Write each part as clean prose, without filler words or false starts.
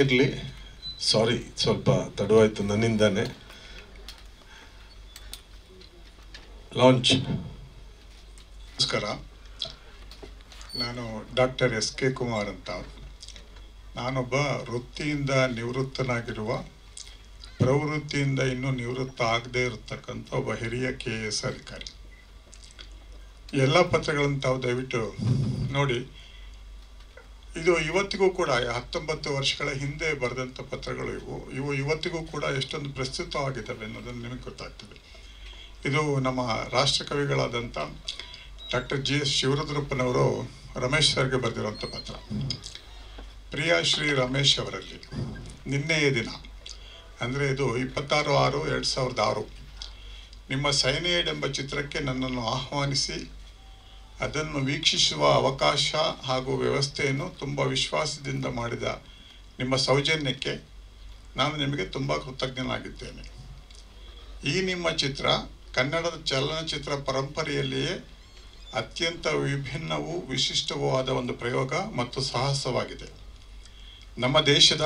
ಇರಲಿ, ಸಾರಿ ಸ್ವಲ್ಪ ತಡವಾಯಿತು ನನ್ನಿಂದಾನೆ. ಲಾಂಚ್. ನಮಸ್ಕಾರ, ನಾನು ಡಾಕ್ಟರ್ ಎಸ್.ಕೆ. ಕುಮಾರ್ ಅಂತ. ನಾನೊಬ್ಬ ವೃತ್ತಿಯಿಂದ ನಿವೃತ್ತನಾಗಿರುವ, ಪ್ರವೃತ್ತಿಯಿಂದ ಇನ್ನೂ ನಿವೃತ್ತ ಆಗದೇ ಇರತಕ್ಕಂಥ ಒಬ್ಬ ಹಿರಿಯ KS ಅಧಿಕಾರಿ. ಎಲ್ಲ ಪತ್ರಗಳನ್ನು ತಾವು ದಯವಿಟ್ಟು ನೋಡಿ. ಇದು ಇವತ್ತಿಗೂ ಕೂಡ 19 ವರ್ಷಗಳ ಹಿಂದೆ ಬರೆದಂಥ ಪತ್ರಗಳು ಇವು ಇವತ್ತಿಗೂ ಕೂಡ ಎಷ್ಟೊಂದು ಪ್ರಸ್ತುತವಾಗಿದ್ದಾವೆ ಅನ್ನೋದನ್ನು ನಿಮಗೆ ಗೊತ್ತಾಗ್ತದೆ. ಇದು ನಮ್ಮ ರಾಷ್ಟ್ರಕವಿಗಳಾದಂಥ ಡಾಕ್ಟರ್ GS ಶಿವರುದ್ರಪ್ಪನವರು ರಮೇಶ್ ಸರ್ಗೆ ಬರೆದಿರುವಂಥ ಪತ್ರ. ಪ್ರಿಯ ಶ್ರೀ ರಮೇಶ್ ಅವರಲ್ಲಿ, ನಿನ್ನೆಯ ದಿನ ಅಂದರೆ ಇದು 26/6/2006 ನಿಮ್ಮ ಸೈನೈಡ್ ಎಂಬ ಚಿತ್ರಕ್ಕೆ ನನ್ನನ್ನು ಆಹ್ವಾನಿಸಿ ಅದನ್ನು ವೀಕ್ಷಿಸುವ ಅವಕಾಶ ಹಾಗೂ ವ್ಯವಸ್ಥೆಯನ್ನು ತುಂಬ ವಿಶ್ವಾಸದಿಂದ ಮಾಡಿದ ನಿಮ್ಮ ಸೌಜನ್ಯಕ್ಕೆ ನಾನು ನಿಮಗೆ ತುಂಬ ಕೃತಜ್ಞನಾಗಿದ್ದೇನೆ. ಈ ನಿಮ್ಮ ಚಿತ್ರ ಕನ್ನಡದ ಚಲನಚಿತ್ರ ಪರಂಪರೆಯಲ್ಲಿಯೇ ಅತ್ಯಂತ ವಿಭಿನ್ನವೂ ವಿಶಿಷ್ಟವೂ ಆದ ಒಂದು ಪ್ರಯೋಗ ಮತ್ತು ಸಾಹಸವಾಗಿದೆ. ನಮ್ಮ ದೇಶದ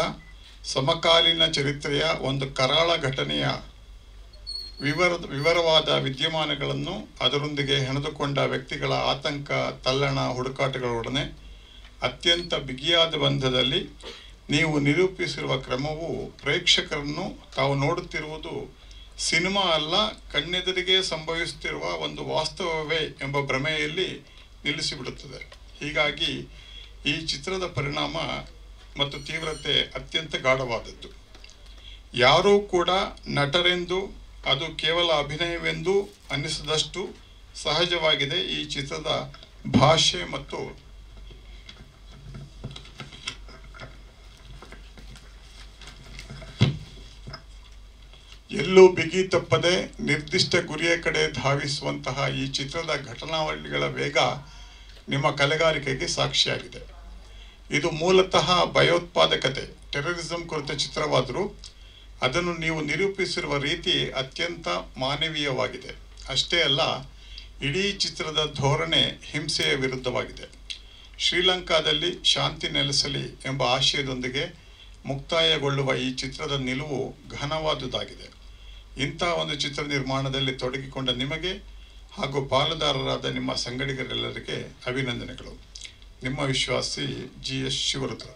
ಸಮಕಾಲೀನ ಚರಿತ್ರೆಯ ಒಂದು ಕರಾಳ ಘಟನೆಯ ವಿವರವಾದ ವಿದ್ಯಮಾನಗಳನ್ನು ಅದರೊಂದಿಗೆ ಹೆಣೆದುಕೊಂಡ ವ್ಯಕ್ತಿಗಳ ಆತಂಕ, ತಲ್ಲಣ, ಹುಡುಕಾಟಗಳೊಡನೆ ಅತ್ಯಂತ ಬಿಗಿಯಾದ ಬಂಧದಲ್ಲಿ ನೀವು ನಿರೂಪಿಸಿರುವ ಕ್ರಮವು ಪ್ರೇಕ್ಷಕರನ್ನು ತಾವು ನೋಡುತ್ತಿರುವುದು ಸಿನಿಮಾ ಅಲ್ಲ, ಕಣ್ಣೆದುರಿಗೆ ಸಂಭವಿಸುತ್ತಿರುವ ಒಂದು ವಾಸ್ತವವೇ ಎಂಬ ಭ್ರಮೆಯಲ್ಲಿ ನಿಲ್ಲಿಸಿಬಿಡುತ್ತದೆ. ಹೀಗಾಗಿ ಈ ಚಿತ್ರದ ಪರಿಣಾಮ ಮತ್ತು ತೀವ್ರತೆ ಅತ್ಯಂತ ಗಾಢವಾದದ್ದು. ಯಾರೂ ಕೂಡ ನಟರೆಂದು, ಅದು ಕೇವಲ ಅಭಿನಯವೆಂದು ಅನ್ನಿಸದಷ್ಟು ಸಹಜವಾಗಿದೆ ಈ ಚಿತ್ರದ ಭಾಷೆ ಮತ್ತು ಎಲ್ಲೂ ಬಿಗಿ ತಪ್ಪದೆ ನಿರ್ದಿಷ್ಟ ಗುರಿಯ ಕಡೆ ಧಾವಿಸುವಂತಹ ಈ ಚಿತ್ರದ ಘಟನಾವಳಿಗಳ ವೇಗ ನಿಮ್ಮ ಕಲೆಗಾರಿಕೆಗೆ ಸಾಕ್ಷಿಯಾಗಿದೆ. ಇದು ಮೂಲತಃ ಭಯೋತ್ಪಾದಕತೆ, ಟೆರರಿಸಂ ಕುರಿತ ಚಿತ್ರವಾದರೂ ಅದನ್ನು ನೀವು ನಿರೂಪಿಸಿರುವ ರೀತಿ ಅತ್ಯಂತ ಮಾನವೀಯವಾಗಿದೆ. ಅಷ್ಟೇ ಅಲ್ಲ, ಇಡೀ ಚಿತ್ರದ ಧೋರಣೆ ಹಿಂಸೆಯ ವಿರುದ್ಧವಾಗಿದೆ. ಶ್ರೀಲಂಕಾದಲ್ಲಿ ಶಾಂತಿ ನೆಲೆಸಲಿ ಎಂಬ ಆಶಯದೊಂದಿಗೆ ಮುಕ್ತಾಯಗೊಳ್ಳುವ ಈ ಚಿತ್ರದ ನಿಲುವು ಘನವಾದುದಾಗಿದೆ. ಇಂಥ ಒಂದು ಚಿತ್ರ ನಿರ್ಮಾಣದಲ್ಲಿ ತೊಡಗಿಕೊಂಡ ನಿಮಗೆ ಹಾಗೂ ಪಾಲುದಾರರಾದ ನಿಮ್ಮ ಸಂಗಡಿಗರೆಲ್ಲರಿಗೆ ಅಭಿನಂದನೆಗಳು. ನಿಮ್ಮ ವಿಶ್ವಾಸಿ GS ಶಿವರುದ್ರ.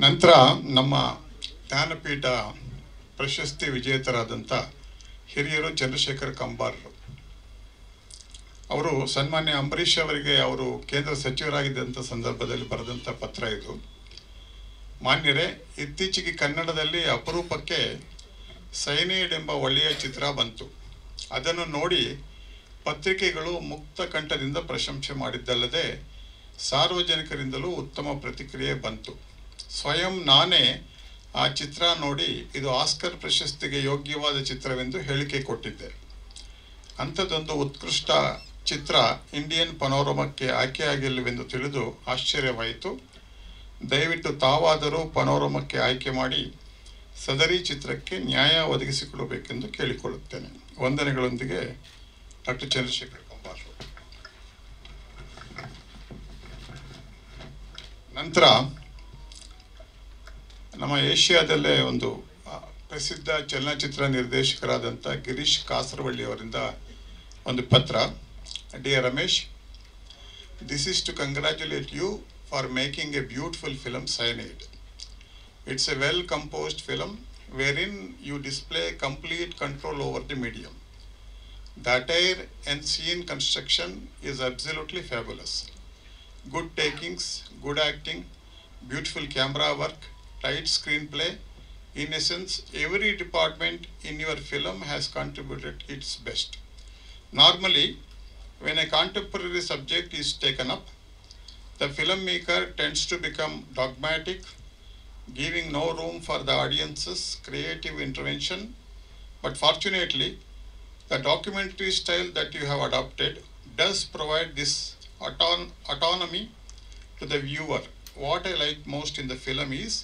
ನಂತರ ನಮ್ಮ ಜ್ಞಾನಪೀಠ ಪ್ರಶಸ್ತಿ ವಿಜೇತರಾದಂಥ ಹಿರಿಯರು ಚಂದ್ರಶೇಖರ್ ಕಂಬಾರರು ಅವರು ಸನ್ಮಾನ್ಯ ಅಂಬರೀಷ್ ಅವರಿಗೆ ಅವರು ಕೇಂದ್ರ ಸಚಿವರಾಗಿದ್ದಂಥ ಸಂದರ್ಭದಲ್ಲಿ ಬರೆದಂಥ ಪತ್ರ ಇದು. ಮಾನ್ಯರೇ, ಇತ್ತೀಚೆಗೆ ಕನ್ನಡದಲ್ಲಿ ಅಪರೂಪಕ್ಕೆ ಸೈನೈಡ್ ಎಂಬ ಒಳ್ಳೆಯ ಚಿತ್ರ ಬಂತು. ಅದನ್ನು ನೋಡಿ ಪತ್ರಿಕೆಗಳು ಮುಕ್ತ ಕಂಠದಿಂದ ಪ್ರಶಂಸೆ ಮಾಡಿದ್ದಲ್ಲದೆ ಸಾರ್ವಜನಿಕರಿಂದಲೂ ಉತ್ತಮ ಪ್ರತಿಕ್ರಿಯೆ ಬಂತು. ಸ್ವಯಂ ನಾನೇ ಆ ಚಿತ್ರ ನೋಡಿ ಇದು ಆಸ್ಕರ್ ಪ್ರಶಸ್ತಿಗೆ ಯೋಗ್ಯವಾದ ಚಿತ್ರವೆಂದು ಹೇಳಿಕೆ ಕೊಟ್ಟಿದ್ದೆ. ಅಂಥದ್ದೊಂದು ಉತ್ಕೃಷ್ಟ ಚಿತ್ರ ಇಂಡಿಯನ್ ಪನೋರಮಕ್ಕೆ ಆಯ್ಕೆಯಾಗಿಲ್ಲವೆಂದು ತಿಳಿದು ಆಶ್ಚರ್ಯವಾಯಿತು. ದಯವಿಟ್ಟು ತಾವಾದರೂ ಪನೋರಮಕ್ಕೆ ಆಯ್ಕೆ ಮಾಡಿ ಸದರಿ ಚಿತ್ರಕ್ಕೆ ನ್ಯಾಯ ಒದಗಿಸಿಕೊಡಬೇಕೆಂದು ಕೇಳಿಕೊಳ್ಳುತ್ತೇನೆ. ವಂದನೆಗಳೊಂದಿಗೆ ಡಾಕ್ಟರ್ ಚಂದ್ರಶೇಖರ್ ಕಂಬಾರ್. ನಂತರ ನಮ್ಮ ಏಷ್ಯಾದಲ್ಲೇ ಒಂದು ಪ್ರಸಿದ್ಧ ಚಲನಚಿತ್ರ ನಿರ್ದೇಶಕರಾದಂಥ ಗಿರೀಶ್ ಕಾಸರವಳ್ಳಿ ಅವರಿಂದ ಒಂದು ಪತ್ರ. Dear Ramesh, this is to congratulate you for making a beautiful film Cyanide. It's a well composed film wherein you display complete control over the medium. The attire and scene construction is absolutely fabulous. Good takings, good acting, beautiful camera work, tight screenplay. In essence, every department in your film has contributed its best. Normally, when a contemporary subject is taken up, the filmmaker tends to become dogmatic, giving no room for the audience's creative intervention. But fortunately, the documentary style that you have adopted does provide this autonomy to the viewer. What I like most in the film is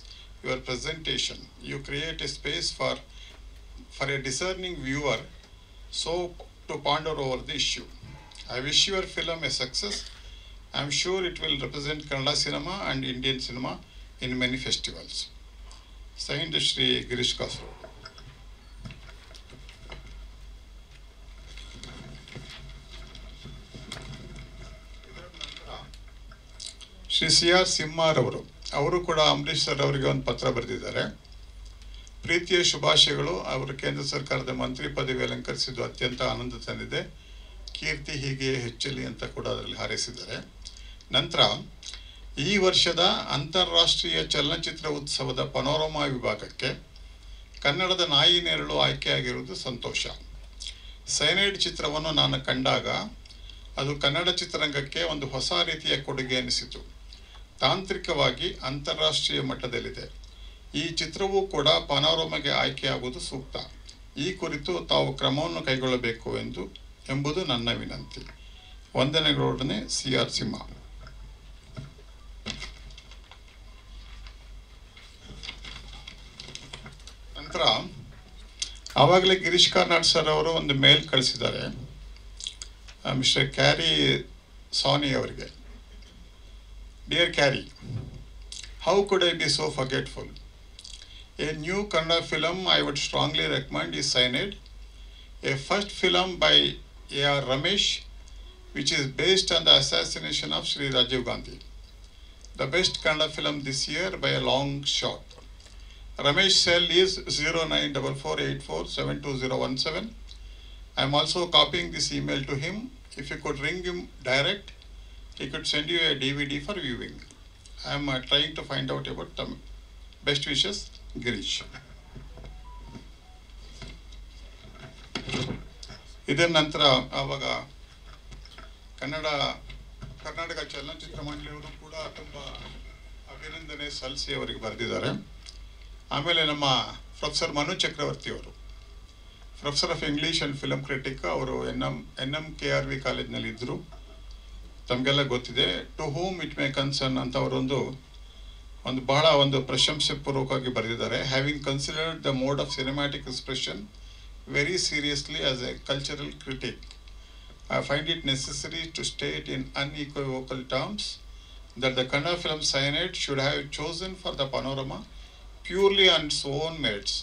your presentation. You create a space for a discerning viewer so to ponder over the issue. I wish your film a success I am sure it will represent Kannada cinema and Indian cinema in many festivals. Signed Shri Girish Kasarwalli. Shri C R ಸಿಂಹಾರ್ ಅವರು ಕೂಡ Ambareesh sir ಅವರಿಗೆ ಒಂದು ಪತ್ರ ಬರೆದಿದ್ದಾರೆ. ಪ್ರೀತಿಯ ಶುಭಾಶಯಗಳು. ಅವರು ಕೇಂದ್ರ ಸರ್ಕಾರದ ಮಂತ್ರಿ ಪದವಿ ಅಲಂಕರಿಸಿದ್ದು ಅತ್ಯಂತ ಆನಂದ ತಂದಿದೆ. ಕೀರ್ತಿ ಹೀಗೆ ಹೆಚ್ಚಲಿ ಅಂತ ಕೂಡ ಅದರಲ್ಲಿ ಹಾರೈಸಿದ್ದಾರೆ. ನಂತರ ಈ ವರ್ಷದ ಅಂತಾರಾಷ್ಟ್ರೀಯ ಚಲನಚಿತ್ರ ಉತ್ಸವದ ಪನೋರಮಾ ವಿಭಾಗಕ್ಕೆ ಕನ್ನಡದ ನಾಯಿ ನೆರಳು ಆಯ್ಕೆಯಾಗಿರುವುದು ಸಂತೋಷ. ಸೈನೈಡ್ ಚಿತ್ರವನ್ನು ನಾನು ಕಂಡಾಗ ಅದು ಕನ್ನಡ ಚಿತ್ರರಂಗಕ್ಕೆ ಒಂದು ಹೊಸ ರೀತಿಯ ಕೊಡುಗೆ ಎನಿಸಿತು. ತಾಂತ್ರಿಕವಾಗಿ ಅಂತಾರಾಷ್ಟ್ರೀಯ ಮಟ್ಟದಲ್ಲಿದೆ. ಈ ಚಿತ್ರವೂ ಕೂಡ ಪನೋರಮಾಗೆ ಆಯ್ಕೆಯಾಗುವುದು ಸೂಕ್ತ. ಈ ಕುರಿತು ತಾವು ಕ್ರಮವನ್ನು ಕೈಗೊಳ್ಳಬೇಕು ಎಂಬುದು ನನ್ನ ವಿನಂತಿ. ವಂದನೆಗಳೊಡನೆ ಸಿ ಆರ್ ಸಿಂಹ. ನಂತರ ಆವಾಗಲೇ ಗಿರೀಶ್ ಕಾರ್ನಾಡ್ ಸರ್ ಅವರು ಒಂದು ಮೇಲ್ ಕಳಿಸಿದ್ದಾರೆ ಮಿಸ್ಟರ್ ಕ್ಯಾರಿ ಸಾನಿ ಅವರಿಗೆ. Dear carry, how could I be so forgetful? A new Kannada film I would strongly recommend is Cyanide, a first film by A.R. Ramesh, which is based on the assassination of Sri Rajiv Gandhi. The best Kannada film this year by a long shot. Ramesh cell is 0944847217. I am also copying this email to him. If you could ring him direct, he could send you a DVD for viewing. I am trying to find out about them. Best wishes, Girish. ಇದರ ನಂತರ ಆವಾಗ ಕರ್ನಾಟಕ ಚಲನಚಿತ್ರ ಮಂಡಳಿಯವರು ಕೂಡ ತುಂಬ ಅಭಿನಂದನೆ ಸಲ್ಲಿಸಿ ಅವರಿಗೆ ಬರೆದಿದ್ದಾರೆ. ಆಮೇಲೆ ನಮ್ಮ ಪ್ರೊಫೆಸರ್ ಮನು ಚಕ್ರವರ್ತಿ ಅವರು, professor of English and film critic, ಅವರು NMKRV ಕಾಲೇಜ್ನಲ್ಲಿ ಇದ್ದರು, ತಮಗೆಲ್ಲ ಗೊತ್ತಿದೆ. To whom it may concern ಅಂತ ಅವರೊಂದು ಬಹಳ ಪ್ರಶಂಸೆ ಪೂರ್ವಕವಾಗಿ ಬರೆದಿದ್ದಾರೆ. Having considered the mode of cinematic expression very seriously as a cultural critic, I find it necessary to state in unequivocal terms that the Kannada film Cyanide should have chosen for the panorama purely on its own merits.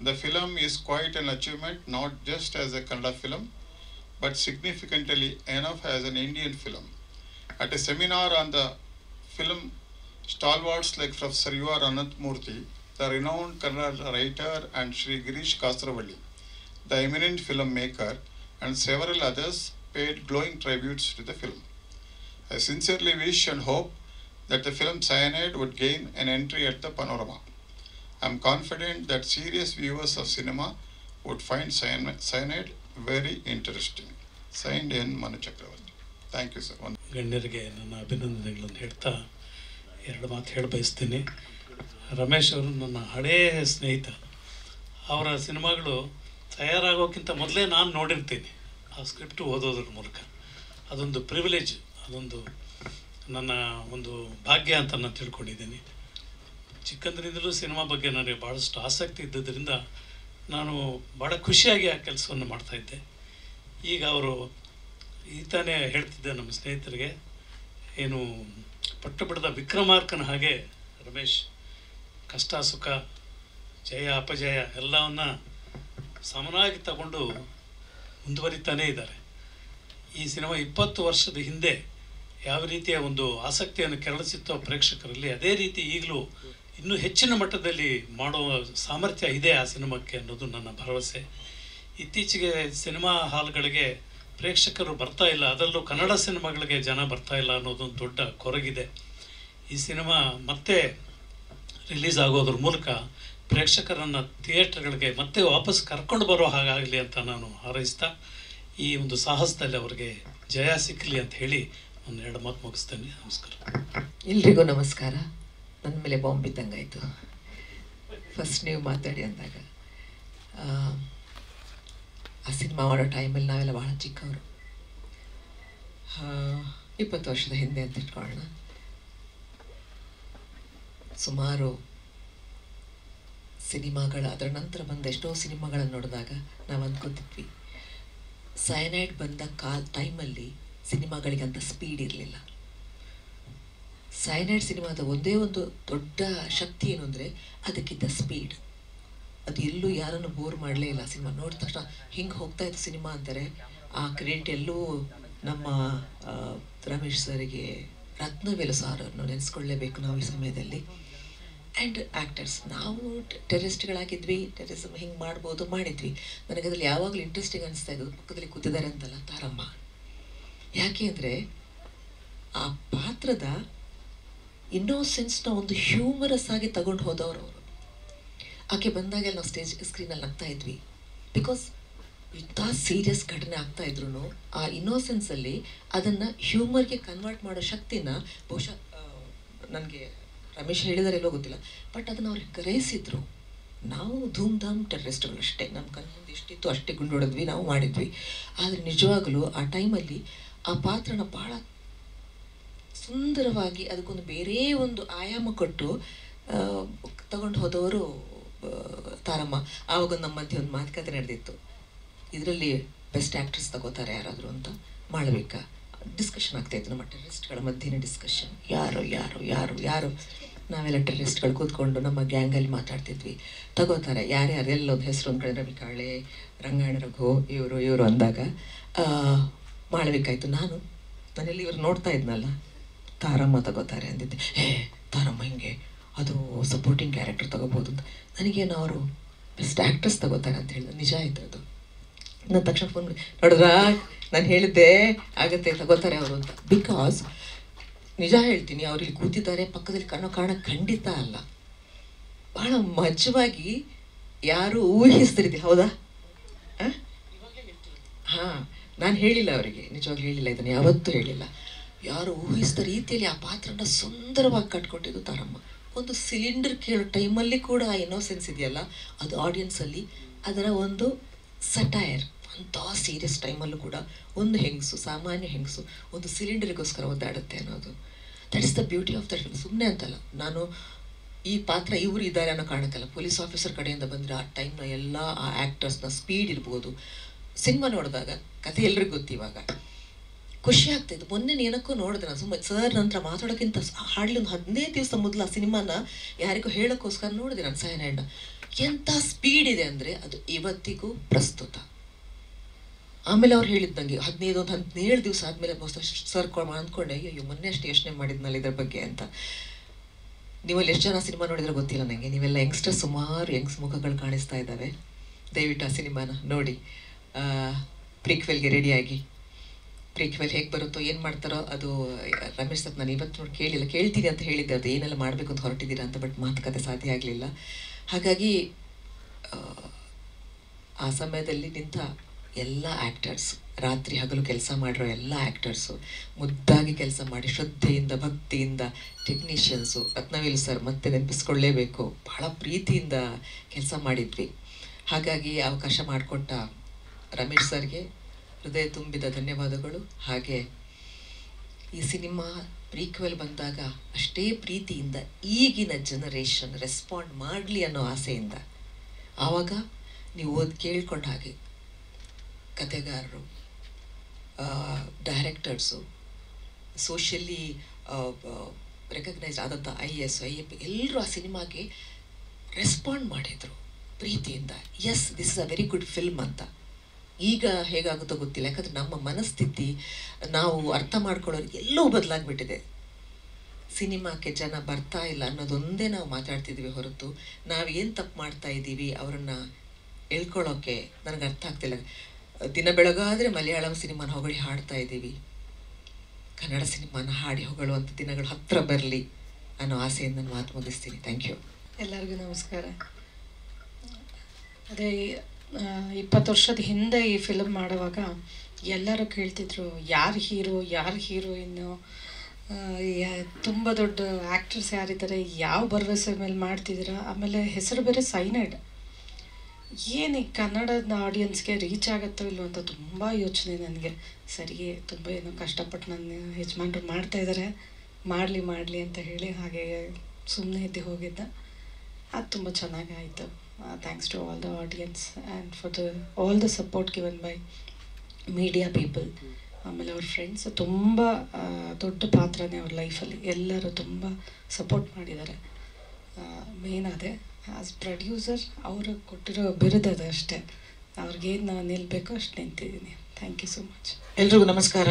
The film is quite an achievement, not just as a Kannada film, but significantly enough as an Indian film. At a seminar on the film, stalwarts like Professor U.R. Ananthamurthy, the renowned Kannada writer, and Shri Girish Kasarwalli, the eminent filmmaker, and several others paid glowing tributes to the film. I sincerely wish and hope that the film Cyanide would gain an entry at the panorama. I am confident that serious viewers of cinema would find Cyanide very interesting. Signed N. Manu Chakravarti. Thank you, sir. ಗಣ್ಯರಿಗೆ ನನ್ನ ಅಭಿನಂದನೆಗಳನ್ನು ಹೇಳ್ತಾ ಎರಡು ಮಾತು ಹೇಳ ಬಯಸ್ತೀನಿ. ರಮೇಶ್ ಅವರು ನನ್ನ ಹಳೆಯ ಸ್ನೇಹಿತ. ಅವರ ಸಿನಿಮಾಗಳು ತಯಾರಾಗೋಕ್ಕಿಂತ ಮೊದಲೇ ನಾನು ನೋಡಿರ್ತೀನಿ ಆ ಸ್ಕ್ರಿಪ್ಟು ಓದೋದ್ರ ಮೂಲಕ. ಅದೊಂದು ಪ್ರಿವಿಲೇಜ್, ಅದೊಂದು ನನ್ನ ಒಂದು ಭಾಗ್ಯ ಅಂತ ನಾನು ತಿಳ್ಕೊಂಡಿದ್ದೀನಿ. ಚಿಕ್ಕಂದಿನಿಂದಲೂ ಸಿನಿಮಾ ಬಗ್ಗೆ ನನಗೆ ಭಾಳಷ್ಟು ಆಸಕ್ತಿ ಇದ್ದದ್ರಿಂದ ನಾನು ಭಾಳ ಖುಷಿಯಾಗಿ ಆ ಕೆಲಸವನ್ನು ಮಾಡ್ತಾಯಿದ್ದೆ. ಈಗ ಅವರು ತಾನೇ ಹೇಳ್ತಿದ್ದೆ ನಮ್ಮ ಸ್ನೇಹಿತರಿಗೆ, ಏನು ಪಟ್ಟು ಬಿಡದ ವಿಕ್ರಮಾರ್ಕನ ಹಾಗೆ ರಮೇಶ್ ಕಷ್ಟ ಸುಖ ಜಯ ಅಪಜಯ ಎಲ್ಲವನ್ನು ಸಮನಾಗಿ ತಗೊಂಡು ಮುಂದುವರಿತಾನೇ ಇದ್ದಾರೆ. ಈ ಸಿನಿಮಾ 20 ವರ್ಷದ ಹಿಂದೆ ಯಾವ ರೀತಿಯ ಒಂದು ಆಸಕ್ತಿಯನ್ನು ಕೆರಳಿಸಿತ್ತೋ ಪ್ರೇಕ್ಷಕರಲ್ಲಿ, ಅದೇ ರೀತಿ ಈಗಲೂ ಇನ್ನೂ ಹೆಚ್ಚಿನ ಮಟ್ಟದಲ್ಲಿ ಮಾಡುವ ಸಾಮರ್ಥ್ಯ ಇದೆ ಆ ಸಿನಿಮಾಕ್ಕೆ ಅನ್ನೋದು ನನ್ನ ಭರವಸೆ. ಇತ್ತೀಚೆಗೆ ಸಿನಿಮಾ ಹಾಲ್ಗಳಿಗೆ ಪ್ರೇಕ್ಷಕರು ಬರ್ತಾ ಇಲ್ಲ, ಅದರಲ್ಲೂ ಕನ್ನಡ ಸಿನಿಮಾಗಳಿಗೆ ಜನ ಬರ್ತಾ ಇಲ್ಲ ಅನ್ನೋದೊಂದು ದೊಡ್ಡ ಕೊರಗಿದೆ. ಈ ಸಿನಿಮಾ ಮತ್ತೆ ರಿಲೀಸ್ ಆಗೋದ್ರ ಮೂಲಕ ಪ್ರೇಕ್ಷಕರನ್ನು ಥಿಯೇಟರ್ಗಳಿಗೆ ಮತ್ತೆ ವಾಪಸ್ ಕರ್ಕೊಂಡು ಬರೋ ಹಾಗಾಗಲಿ ಅಂತ ನಾನು ಹಾರೈಸ್ತಾ ಈ ಒಂದು ಸಾಹಸದಲ್ಲಿ ಅವರಿಗೆ ಜಯ ಸಿಕ್ಕಲಿ ಅಂತ ಹೇಳಿ ಒಂದು 2 ಮಾತು ಮುಗಿಸ್ತೇನೆ. ನಮಸ್ಕಾರ. ಎಲ್ರಿಗೂ ನಮಸ್ಕಾರ. ನನ್ನ ಮೇಲೆ ಬಾಂಬ್ ಬಿದ್ದಂಗಾಯಿತು ಫಸ್ಟ್ ನೀವು ಮಾತಾಡಿ ಅಂದಾಗ. ಆ ಸಿನಿಮಾ ಮಾಡೋ ಟೈಮಲ್ಲಿ ನಾವೆಲ್ಲ ಭಾಳ ಚಿಕ್ಕವರು, 20 ವರ್ಷದ ಹಿಂದೆ ಅಂತ ಇಟ್ಕೊಳ್ಳೋಣ. ಸುಮಾರು ಸಿನಿಮಾಗಳ ಅದರ ನಂತರ ಬಂದ ಎಷ್ಟೋ ಸಿನಿಮಾಗಳನ್ನು ನೋಡಿದಾಗ ನಾವು ಅಂದ್ಕೊತಿದ್ವಿ, ಸೈನೈಡ್ ಬಂದ ಟೈಮಲ್ಲಿ ಸಿನಿಮಾಗಳಿಗಂತ ಸ್ಪೀಡ್ ಇರಲಿಲ್ಲ. ಸೈನೈಡ್ ಸಿನಿಮಾದ ಒಂದೇ ಒಂದು ದೊಡ್ಡ ಶಕ್ತಿ ಏನು ಅಂದರೆ ಅದಕ್ಕಿದ್ದ ಸ್ಪೀಡ್. ಅದು ಎಲ್ಲೂ ಯಾರನ್ನು ಬೋರ್ ಮಾಡಲೇ ಇಲ್ಲ. ಸಿನಿಮಾ ನೋಡಿದ ತಕ್ಷಣ ಹಿಂಗೆ ಹೋಗ್ತಾ ಇತ್ತು ಸಿನಿಮಾ ಅಂತಾರೆ. ಆ ಕ್ರೆಡಿಟ್ ಎಲ್ಲೂ ನಮ್ಮ ರಮೇಶ್ ಸರಿಗೆ, ರತ್ನವೇಲು ಸಾರನ್ನು ನೆನೆಸ್ಕೊಳ್ಳೇಬೇಕು ನಾವು ಈ ಸಮಯದಲ್ಲಿ. ಆ್ಯಂಡ್ ಆ್ಯಕ್ಟರ್ಸ್, ನಾವು ಟೆರರಿಸ್ಟ್ಗಳಾಗಿದ್ವಿ, ಟೆರರಿಸಮ್ ಹಿಂಗೆ ಮಾಡ್ಬೋದು, ಮಾಡಿದ್ವಿ. ನನಗೆ ಅದ್ರಲ್ಲಿ ಯಾವಾಗಲೂ ಇಂಟ್ರೆಸ್ಟಿಂಗ್ ಅನಿಸ್ತಾ ಇದ್ದು ಪಕ್ಕದಲ್ಲಿ ಕೂತಿದ್ದಾರೆ ಅಂತಲ್ಲ, ತಾರಮ್ಮ. ಯಾಕೆ ಅಂದರೆ ಆ ಪಾತ್ರದ ಇನ್ನೋಸೆನ್ಸ್ನ ಒಂದು ಹ್ಯೂಮರಸ್ ಆಗಿ ತಗೊಂಡು ಹೋದವರು ಅವರು. ಆಕೆ ಬಂದಾಗೆಲ್ಲ ನಾವು ಸ್ಕ್ರೀನಲ್ಲಿ ನಗ್ತಾ ಇದ್ವಿ. ಬಿಕಾಸ್ ಇಂಥ ಸೀರಿಯಸ್ ಘಟನೆ ಆಗ್ತಾ ಇದ್ರು ಆ ಇನ್ನೋಸೆನ್ಸಲ್ಲಿ ಅದನ್ನು ಹ್ಯೂಮರ್ಗೆ ಕನ್ವರ್ಟ್ ಮಾಡೋ ಶಕ್ತಿನ ಬಹುಶಃ ನನಗೆ ರಮೇಶ್ ಹೇಳಿದಾರೆಲ್ಲೋ ಗೊತ್ತಿಲ್ಲ, ಬಟ್ ಅದನ್ನು ಅವ್ರಿಗೆ ಗ್ರಹಿಸಿದ್ರು. ನಾವು ಧೂಮ್ ಧಾಮ್ ಟೆರರಿಸ್ಟ್ಗಳು ಅಷ್ಟೇ, ನಮ್ಮ ಕಣ್ಣು ಮುಂದೆ ಎಷ್ಟಿತ್ತು ಅಷ್ಟೇ ಗುಂಡು ಹೊಡೆದ್ವಿ, ನಾವು ಮಾಡಿದ್ವಿ. ಆದರೆ ನಿಜವಾಗಲೂ ಆ ಟೈಮಲ್ಲಿ ಆ ಪಾತ್ರನ ಭಾಳ ಸುಂದರವಾಗಿ ಅದಕ್ಕೊಂದು ಬೇರೆ ಒಂದು ಆಯಾಮ ಕೊಟ್ಟು ತಗೊಂಡು ಹೋದವರು ತಾರಮ್ಮ. ಆವಾಗ ನಮ್ಮ ಮಧ್ಯೆ ಒಂದು ಮಾತುಕತೆ ನಡೆದಿತ್ತು, ಇದರಲ್ಲಿ ಬೆಸ್ಟ್ ಆ್ಯಕ್ಟ್ರೆಸ್ ತಗೋತಾರೆ ಯಾರಾದರೂ ಅಂತ. ಮಾಡಬೇಕಾ ಡಿಸ್ಕಷನ್ ಆಗ್ತಾಯಿತ್ತು ನಮ್ಮ ಟೆರರಿಸ್ಟ್ಗಳ ಮಧ್ಯೆನೇ ಡಿಸ್ಕಷನ್, ಯಾರು ಯಾರು ಯಾರು ಯಾರು ನಾವೆಲ್ಲ ಟೆರರಿಸ್ಟ್ಗಳು ಕೂತ್ಕೊಂಡು ನಮ್ಮ ಗ್ಯಾಂಗಲ್ಲಿ ಮಾತಾಡ್ತಿದ್ವಿ. ತಗೋತಾರೆ ಯಾರ್ಯಾರು ಎಲ್ಲೊಂದು ಹೆಸರು ಒಂದು ಕಡೆ ರವಿ ಕಾಳೆ, ರಂಗಾಯಣ ರಘು, ಇವರು ಅಂದಾಗ ಮಾಡಬೇಕಾಯ್ತು. ನಾನೆಲ್ಲಿ ಇವ್ರು ನೋಡ್ತಾ ಇದ್ನಲ್ಲ, ತಾರಮ್ಮ ತಗೋತಾರೆ ಅಂದಿದ್ದೆ. ತಾರಮ್ಮ ಹಿಂಗೆ ಅದು ಸಪೋರ್ಟಿಂಗ್ ಕ್ಯಾರೆಕ್ಟರ್ ತಗೋಬೋದು ಅಂತ. ನನಗೇನು ಅವರು ಬೆಸ್ಟ್ ಆ್ಯಕ್ಟ್ರೆಸ್ ತಗೋತಾರೆ ಅಂತ ಹೇಳಿದ್ರೆ ನಿಜ ಆಯ್ತು ಅದು. ನಾನು ತಕ್ಷಣ ಫೋನ್ ಮಾಡಿ, ನೋಡಿದ್ರಾ ನಾನು ಹೇಳಿದ್ದೆ ಆಗತ್ತೆ ತಗೋತಾರೆ ಅವರು ಅಂತ. ಬಿಕಾಸ್ ನಿಜ ಹೇಳ್ತೀನಿ, ಅವ್ರಿಗೆ ಕೂತಿದ್ದಾರೆ ಪಕ್ಕದಲ್ಲಿ ಕಾರಣ ಖಂಡಿತ ಅಲ್ಲ, ಭಾಳ ಮಜವಾಗಿ ಯಾರು ಊಹಿಸ್ತಿರ್ತೀವಿ. ಹೌದಾ? ಹಾಂ, ನಾನು ಹೇಳಿಲ್ಲ ಅವರಿಗೆ, ನಿಜವಾಗ್ಲೂ ಹೇಳಿಲ್ಲ, ಇದನ್ನು ಯಾವತ್ತೂ ಹೇಳಿಲ್ಲ. ಯಾರು ಊಹಿಸಿದ ರೀತಿಯಲ್ಲಿ ಆ ಪಾತ್ರನ ಸುಂದರವಾಗಿ ಕಟ್ಕೊಟ್ಟಿದ್ದು ತಾರಮ್ಮ. ಒಂದು ಸಿಲಿಂಡರ್ ಕೇಳೋ ಟೈಮಲ್ಲಿ ಕೂಡ ಆ ಇನ್ನೋಸೆನ್ಸ್ ಇದೆಯಲ್ಲ, ಅದು ಆಡಿಯನ್ಸಲ್ಲಿ ಅದರ ಒಂದು ಸಟೈರ್. ಅಂಥ ಸೀರಿಯಸ್ ಟೈಮಲ್ಲೂ ಕೂಡ ಒಂದು ಹೆಂಗಸು, ಸಾಮಾನ್ಯ ಹೆಂಗಸು ಒಂದು ಸಿಲಿಂಡರಿಗೋಸ್ಕರ ಒದ್ದಾಡುತ್ತೆ ಅನ್ನೋದು, that is the beauty of that film. ಸುಮ್ಮನೆ ಅಂತಲ್ಲ, ನಾನು ಈ ಪಾತ್ರ ಇವರು ಇದ್ದಾರೆ ಅನ್ನೋ ಕಾರಣಕ್ಕಲ್ಲ, ಪೊಲೀಸ್ ಆಫೀಸರ್ ಕಡೆಯಿಂದ ಬಂದರೆ ಆ ಟೈಮ್ನ ಎಲ್ಲ ಆ ಆ್ಯಕ್ಟರ್ಸ್ನ ಸ್ಪೀಡ್ ಇರ್ಬೋದು. ಸಿನಿಮಾ ನೋಡಿದಾಗ ಕಥೆ ಎಲ್ರಿಗೂ ಗೊತ್ತು, ಇವಾಗ ಖುಷಿ ಆಗ್ತಾಯಿತ್ತು. ಮೊನ್ನೆ ಏನಕ್ಕೂ ನೋಡಿದೆ ನಾನು, ಸುಮ್ಮನೆ ಸರ್ ನಂತರ ಮಾತಾಡೋಕ್ಕಿಂತ ಹಾಡ್ಲಿ ಒಂದು 15 ದಿವಸ ಮೊದಲು ಆ ಸಿನಿಮಾನ ಯಾರಿಗೂ ಹೇಳೋಕ್ಕೋಸ್ಕರ ನೋಡಿದೆ ನಾನು ಸೈನೈಡ್ನ. ಎಂಥ ಸ್ಪೀಡ್ ಇದೆ ಅಂದರೆ ಅದು ಇವತ್ತಿಗೂ ಪ್ರಸ್ತುತ. ಆಮೇಲೆ ಅವ್ರು ಹೇಳಿದ್ದಂಗೆ 17 ದಿವಸ ಆದಮೇಲೆ ಸರ್ ಅಂದ್ಕೊಂಡೆ, ಅಯ್ಯೋ ಮೊನ್ನೆ ಅಷ್ಟು ಯೋಚನೆ ಮಾಡಿದ್ನಲ್ಲ ಇದ್ರ ಬಗ್ಗೆ ಅಂತ. ನೀವಲ್ಲಿ ಎಷ್ಟು ಜನ ಸಿನಿಮಾ ನೋಡಿದ್ರೆ ಗೊತ್ತಿಲ್ಲ ನನಗೆ, ನೀವೆಲ್ಲ ಯಂಗ್ಸ್ಟರ್, ಸುಮಾರು ಯಂಗ್ಸ್ ಮುಖಗಳು ಕಾಣಿಸ್ತಾ ಇದ್ದಾವೆ. ದಯವಿಟ್ಟು ಆ ಸಿನಿಮಾನ ನೋಡಿ. ಪ್ರೀಕ್ವೆಲ್ಗೆ ರೆಡಿಯಾಗಿ, ಪ್ರೀಕ್ವೆಲ್ ಹೇಗೆ ಬರುತ್ತೋ ಏನು ಮಾಡ್ತಾರೋ ಅದು ರಮೇಶ್ ಸರ್ ನಾನು ಇವತ್ತು ನೋಡಿ ಕೇಳಿಲ್ಲ, ಕೇಳ್ತೀನಿ ಅಂತ ಹೇಳಿದ್ದೆ, ಅದು ಏನೆಲ್ಲ ಮಾಡಬೇಕು ಅಂತ ಹೊರಟಿದ್ದೀರಾ ಅಂತ, ಬಟ್ ಮಾತುಕತೆ ಸಾಧ್ಯ ಆಗಲಿಲ್ಲ. ಹಾಗಾಗಿ ಆ ಸಮಯದಲ್ಲಿ ನಿಂತ ಎಲ್ಲ ಆ್ಯಕ್ಟರ್ಸ್, ರಾತ್ರಿ ಹಗಲು ಕೆಲಸ ಮಾಡಿರೋ ಎಲ್ಲ ಆ್ಯಕ್ಟರ್ಸು ಮುದ್ದಾಗಿ ಕೆಲಸ ಮಾಡಿ ಶ್ರದ್ಧೆಯಿಂದ ಭಕ್ತಿಯಿಂದ, ಟೆಕ್ನಿಷಿಯನ್ಸು ರತ್ನವೇಲು ಸರ್ ಮತ್ತೆ ನೆನಪಿಸ್ಕೊಳ್ಳೇಬೇಕು, ಭಾಳ ಪ್ರೀತಿಯಿಂದ ಕೆಲಸ ಮಾಡಿದ್ವಿ. ಹಾಗಾಗಿ ಅವಕಾಶ ಮಾಡಿಕೊಟ್ಟ ರಮೇಶ್ ಸರ್ಗೆ ಹೃದಯ ತುಂಬಿದ ಧನ್ಯವಾದಗಳು. ಹಾಗೆ ಈ ಸಿನಿಮಾ ಪ್ರೀಕ್ವೆಲ್ ಬಂದಾಗ ಅಷ್ಟೇ ಪ್ರೀತಿಯಿಂದ ಈಗಿನ ಜನರೇಷನ್ ರೆಸ್ಪಾಂಡ್ ಮಾಡಲಿ ಅನ್ನೋ ಆಸೆಯಿಂದ, ಆವಾಗ ನೀವು ಕೇಳ್ಕೊಂಡ ಹಾಗೆ ಕಥೆಗಾರರು, ಡೈರೆಕ್ಟರ್ಸು, ಸೋಷಿಯಲಿ ರೆಕಗ್ನೈಸ್ ಆದಂಥ IAS IAP ಎಲ್ಲರೂ ಆ ಸಿನಿಮಾಗೆ ರೆಸ್ಪಾಂಡ್ ಮಾಡಿದರು ಪ್ರೀತಿಯಿಂದ. Yes, this is a very good film ಅಂತ. ಈಗ ಹೇಗಾಗುತ್ತೋ ಗೊತ್ತಿಲ್ಲ, ಯಾಕಂದರೆ ನಮ್ಮ ಮನಸ್ಥಿತಿ ನಾವು ಅರ್ಥ ಮಾಡ್ಕೊಳ್ಳೋರು ಎಲ್ಲವೂ ಬದಲಾಗ್ಬಿಟ್ಟಿದೆ. ಸಿನಿಮಾಕ್ಕೆ ಜನ ಬರ್ತಾ ಇಲ್ಲ ಅನ್ನೋದೊಂದೇ ನಾವು ಮಾತಾಡ್ತಿದ್ವಿ ಹೊರತು ನಾವೇನು ತಪ್ಪು ಮಾಡ್ತಾ ಇದ್ದೀವಿ ಅವರನ್ನು ಹೇಳ್ಕೊಳ್ಳೋಕ್ಕೆ ನನಗೆ ಅರ್ಥ ಆಗ್ತಿಲ್ಲ. ದಿನ ಬೆಳಗಾದರೆ ಮಲಯಾಳಂ ಸಿನಿಮಾನ ಹೊಗಳಿ ಹಾಡ್ತಾ ಇದ್ದೀವಿ, ಕನ್ನಡ ಸಿನಿಮಾನ ಹಾಡಿ ಹೊಗಳುವಂಥ ದಿನಗಳು ಹತ್ತಿರ ಬರಲಿ ಅನ್ನೋ ಆಸೆಯಿಂದ ನಾನು ಮಾತು ಮುಗಿಸ್ತೀನಿ. Thank you. ಎಲ್ಲರಿಗೂ ನಮಸ್ಕಾರ. ಅದೇ 20 ವರ್ಷದ ಹಿಂದೆ ಈ ಫಿಲಮ್ ಮಾಡುವಾಗ ಎಲ್ಲರೂ ಕೇಳ್ತಿದ್ರು ಯಾರು ಹೀರೋ, ಯಾರು ಹೀರೋಯಿನ್ನು, ತುಂಬ ದೊಡ್ಡ ಆ್ಯಕ್ಟರ್ಸ್ ಯಾರಿದ್ದಾರೆ, ಯಾವ ಭರವಸೆ ಮೇಲೆ ಮಾಡ್ತಿದ್ದೀರಾ, ಆಮೇಲೆ ಹೆಸರು ಬೇರೆ ಸೈನೈಡ್, ಏನು ಈ ಕನ್ನಡದ ಆಡಿಯನ್ಸ್ಗೆ ರೀಚ್ ಆಗುತ್ತೋ ಇಲ್ಲೋ ಅಂತ ತುಂಬ ಯೋಚನೆ ನನಗೆ. ಸರಿಗೆ ತುಂಬ ಏನೋ ಕಷ್ಟಪಟ್ಟು ನನ್ನ ಯಜಮಾನ್ರು ಮಾಡ್ತಾಯಿದ್ದಾರೆ, ಮಾಡಲಿ ಅಂತ ಹೇಳಿ ಹಾಗೆ ಸುಮ್ಮನೆ ಇದ್ದು ಹೋಗಿದ್ದ. ಅದು ತುಂಬ ಚೆನ್ನಾಗಾಯಿತು. Thanks to all the audience and for all the support given by media people. ಆಮೇಲೆ ಅವ್ರ ಫ್ರೆಂಡ್ಸ್ ತುಂಬ ದೊಡ್ಡ ಪಾತ್ರನೇ ಅವ್ರ ಲೈಫಲ್ಲಿ. ಎಲ್ಲರೂ ತುಂಬ ಸಪೋರ್ಟ್ ಮಾಡಿದ್ದಾರೆ. ಮೇನ್ ಅದೇ ಆಸ್ ಪ್ರೊಡ್ಯೂಸರ್ ಅವರು ಕೊಟ್ಟಿರೋ ಬಿರುದದ ಅಷ್ಟೇ. ಅವ್ರಿಗೇನು ನಾನು ನಿಲ್ಲಬೇಕೋ ಅಷ್ಟು ನಿಂತಿದ್ದೀನಿ. Thank you so much. ಎಲ್ರಿಗೂ ನಮಸ್ಕಾರ.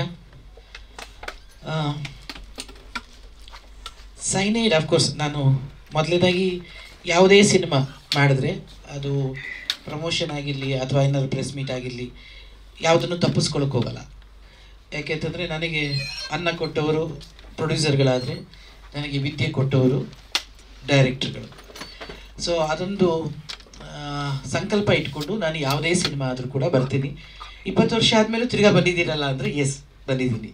ಸೈನೈಡ್ ಅಫ್ಕೋರ್ಸ್ ನಾನು ಮೊದಲನೇದಾಗಿ ಯಾವುದೇ ಸಿನಿಮಾ ಮಾಡಿದ್ರೆ ಅದು ಪ್ರಮೋಷನ್ ಆಗಿರಲಿ ಅಥವಾ ಏನಾದರೂ ಪ್ರೆಸ್ ಮೀಟ್ ಆಗಿರಲಿ ಯಾವುದನ್ನು ತಪ್ಪಿಸ್ಕೊಳ್ಳೋಕೆ ಹೋಗಲ್ಲ. ಯಾಕೆಂತಂದರೆ ನನಗೆ ಅನ್ನ ಕೊಟ್ಟವರು ಪ್ರೊಡ್ಯೂಸರ್ಗಳಾದರೆ ನನಗೆ ವಿದ್ಯೆ ಕೊಟ್ಟವರು ಡೈರೆಕ್ಟರ್ಗಳು. ಸೊ ಅದೊಂದು ಸಂಕಲ್ಪ ಇಟ್ಕೊಂಡು ನಾನು ಯಾವುದೇ ಸಿನಿಮಾ ಆದರೂ ಕೂಡ ಬರ್ತೀನಿ. 20 ವರ್ಷ ಆದಮೇಲೂ ತಿರ್ಗಾ ಬಂದಿದ್ದೀರಲ್ಲ ಅಂದರೆ ಎಸ್ ಬಂದಿದ್ದೀನಿ.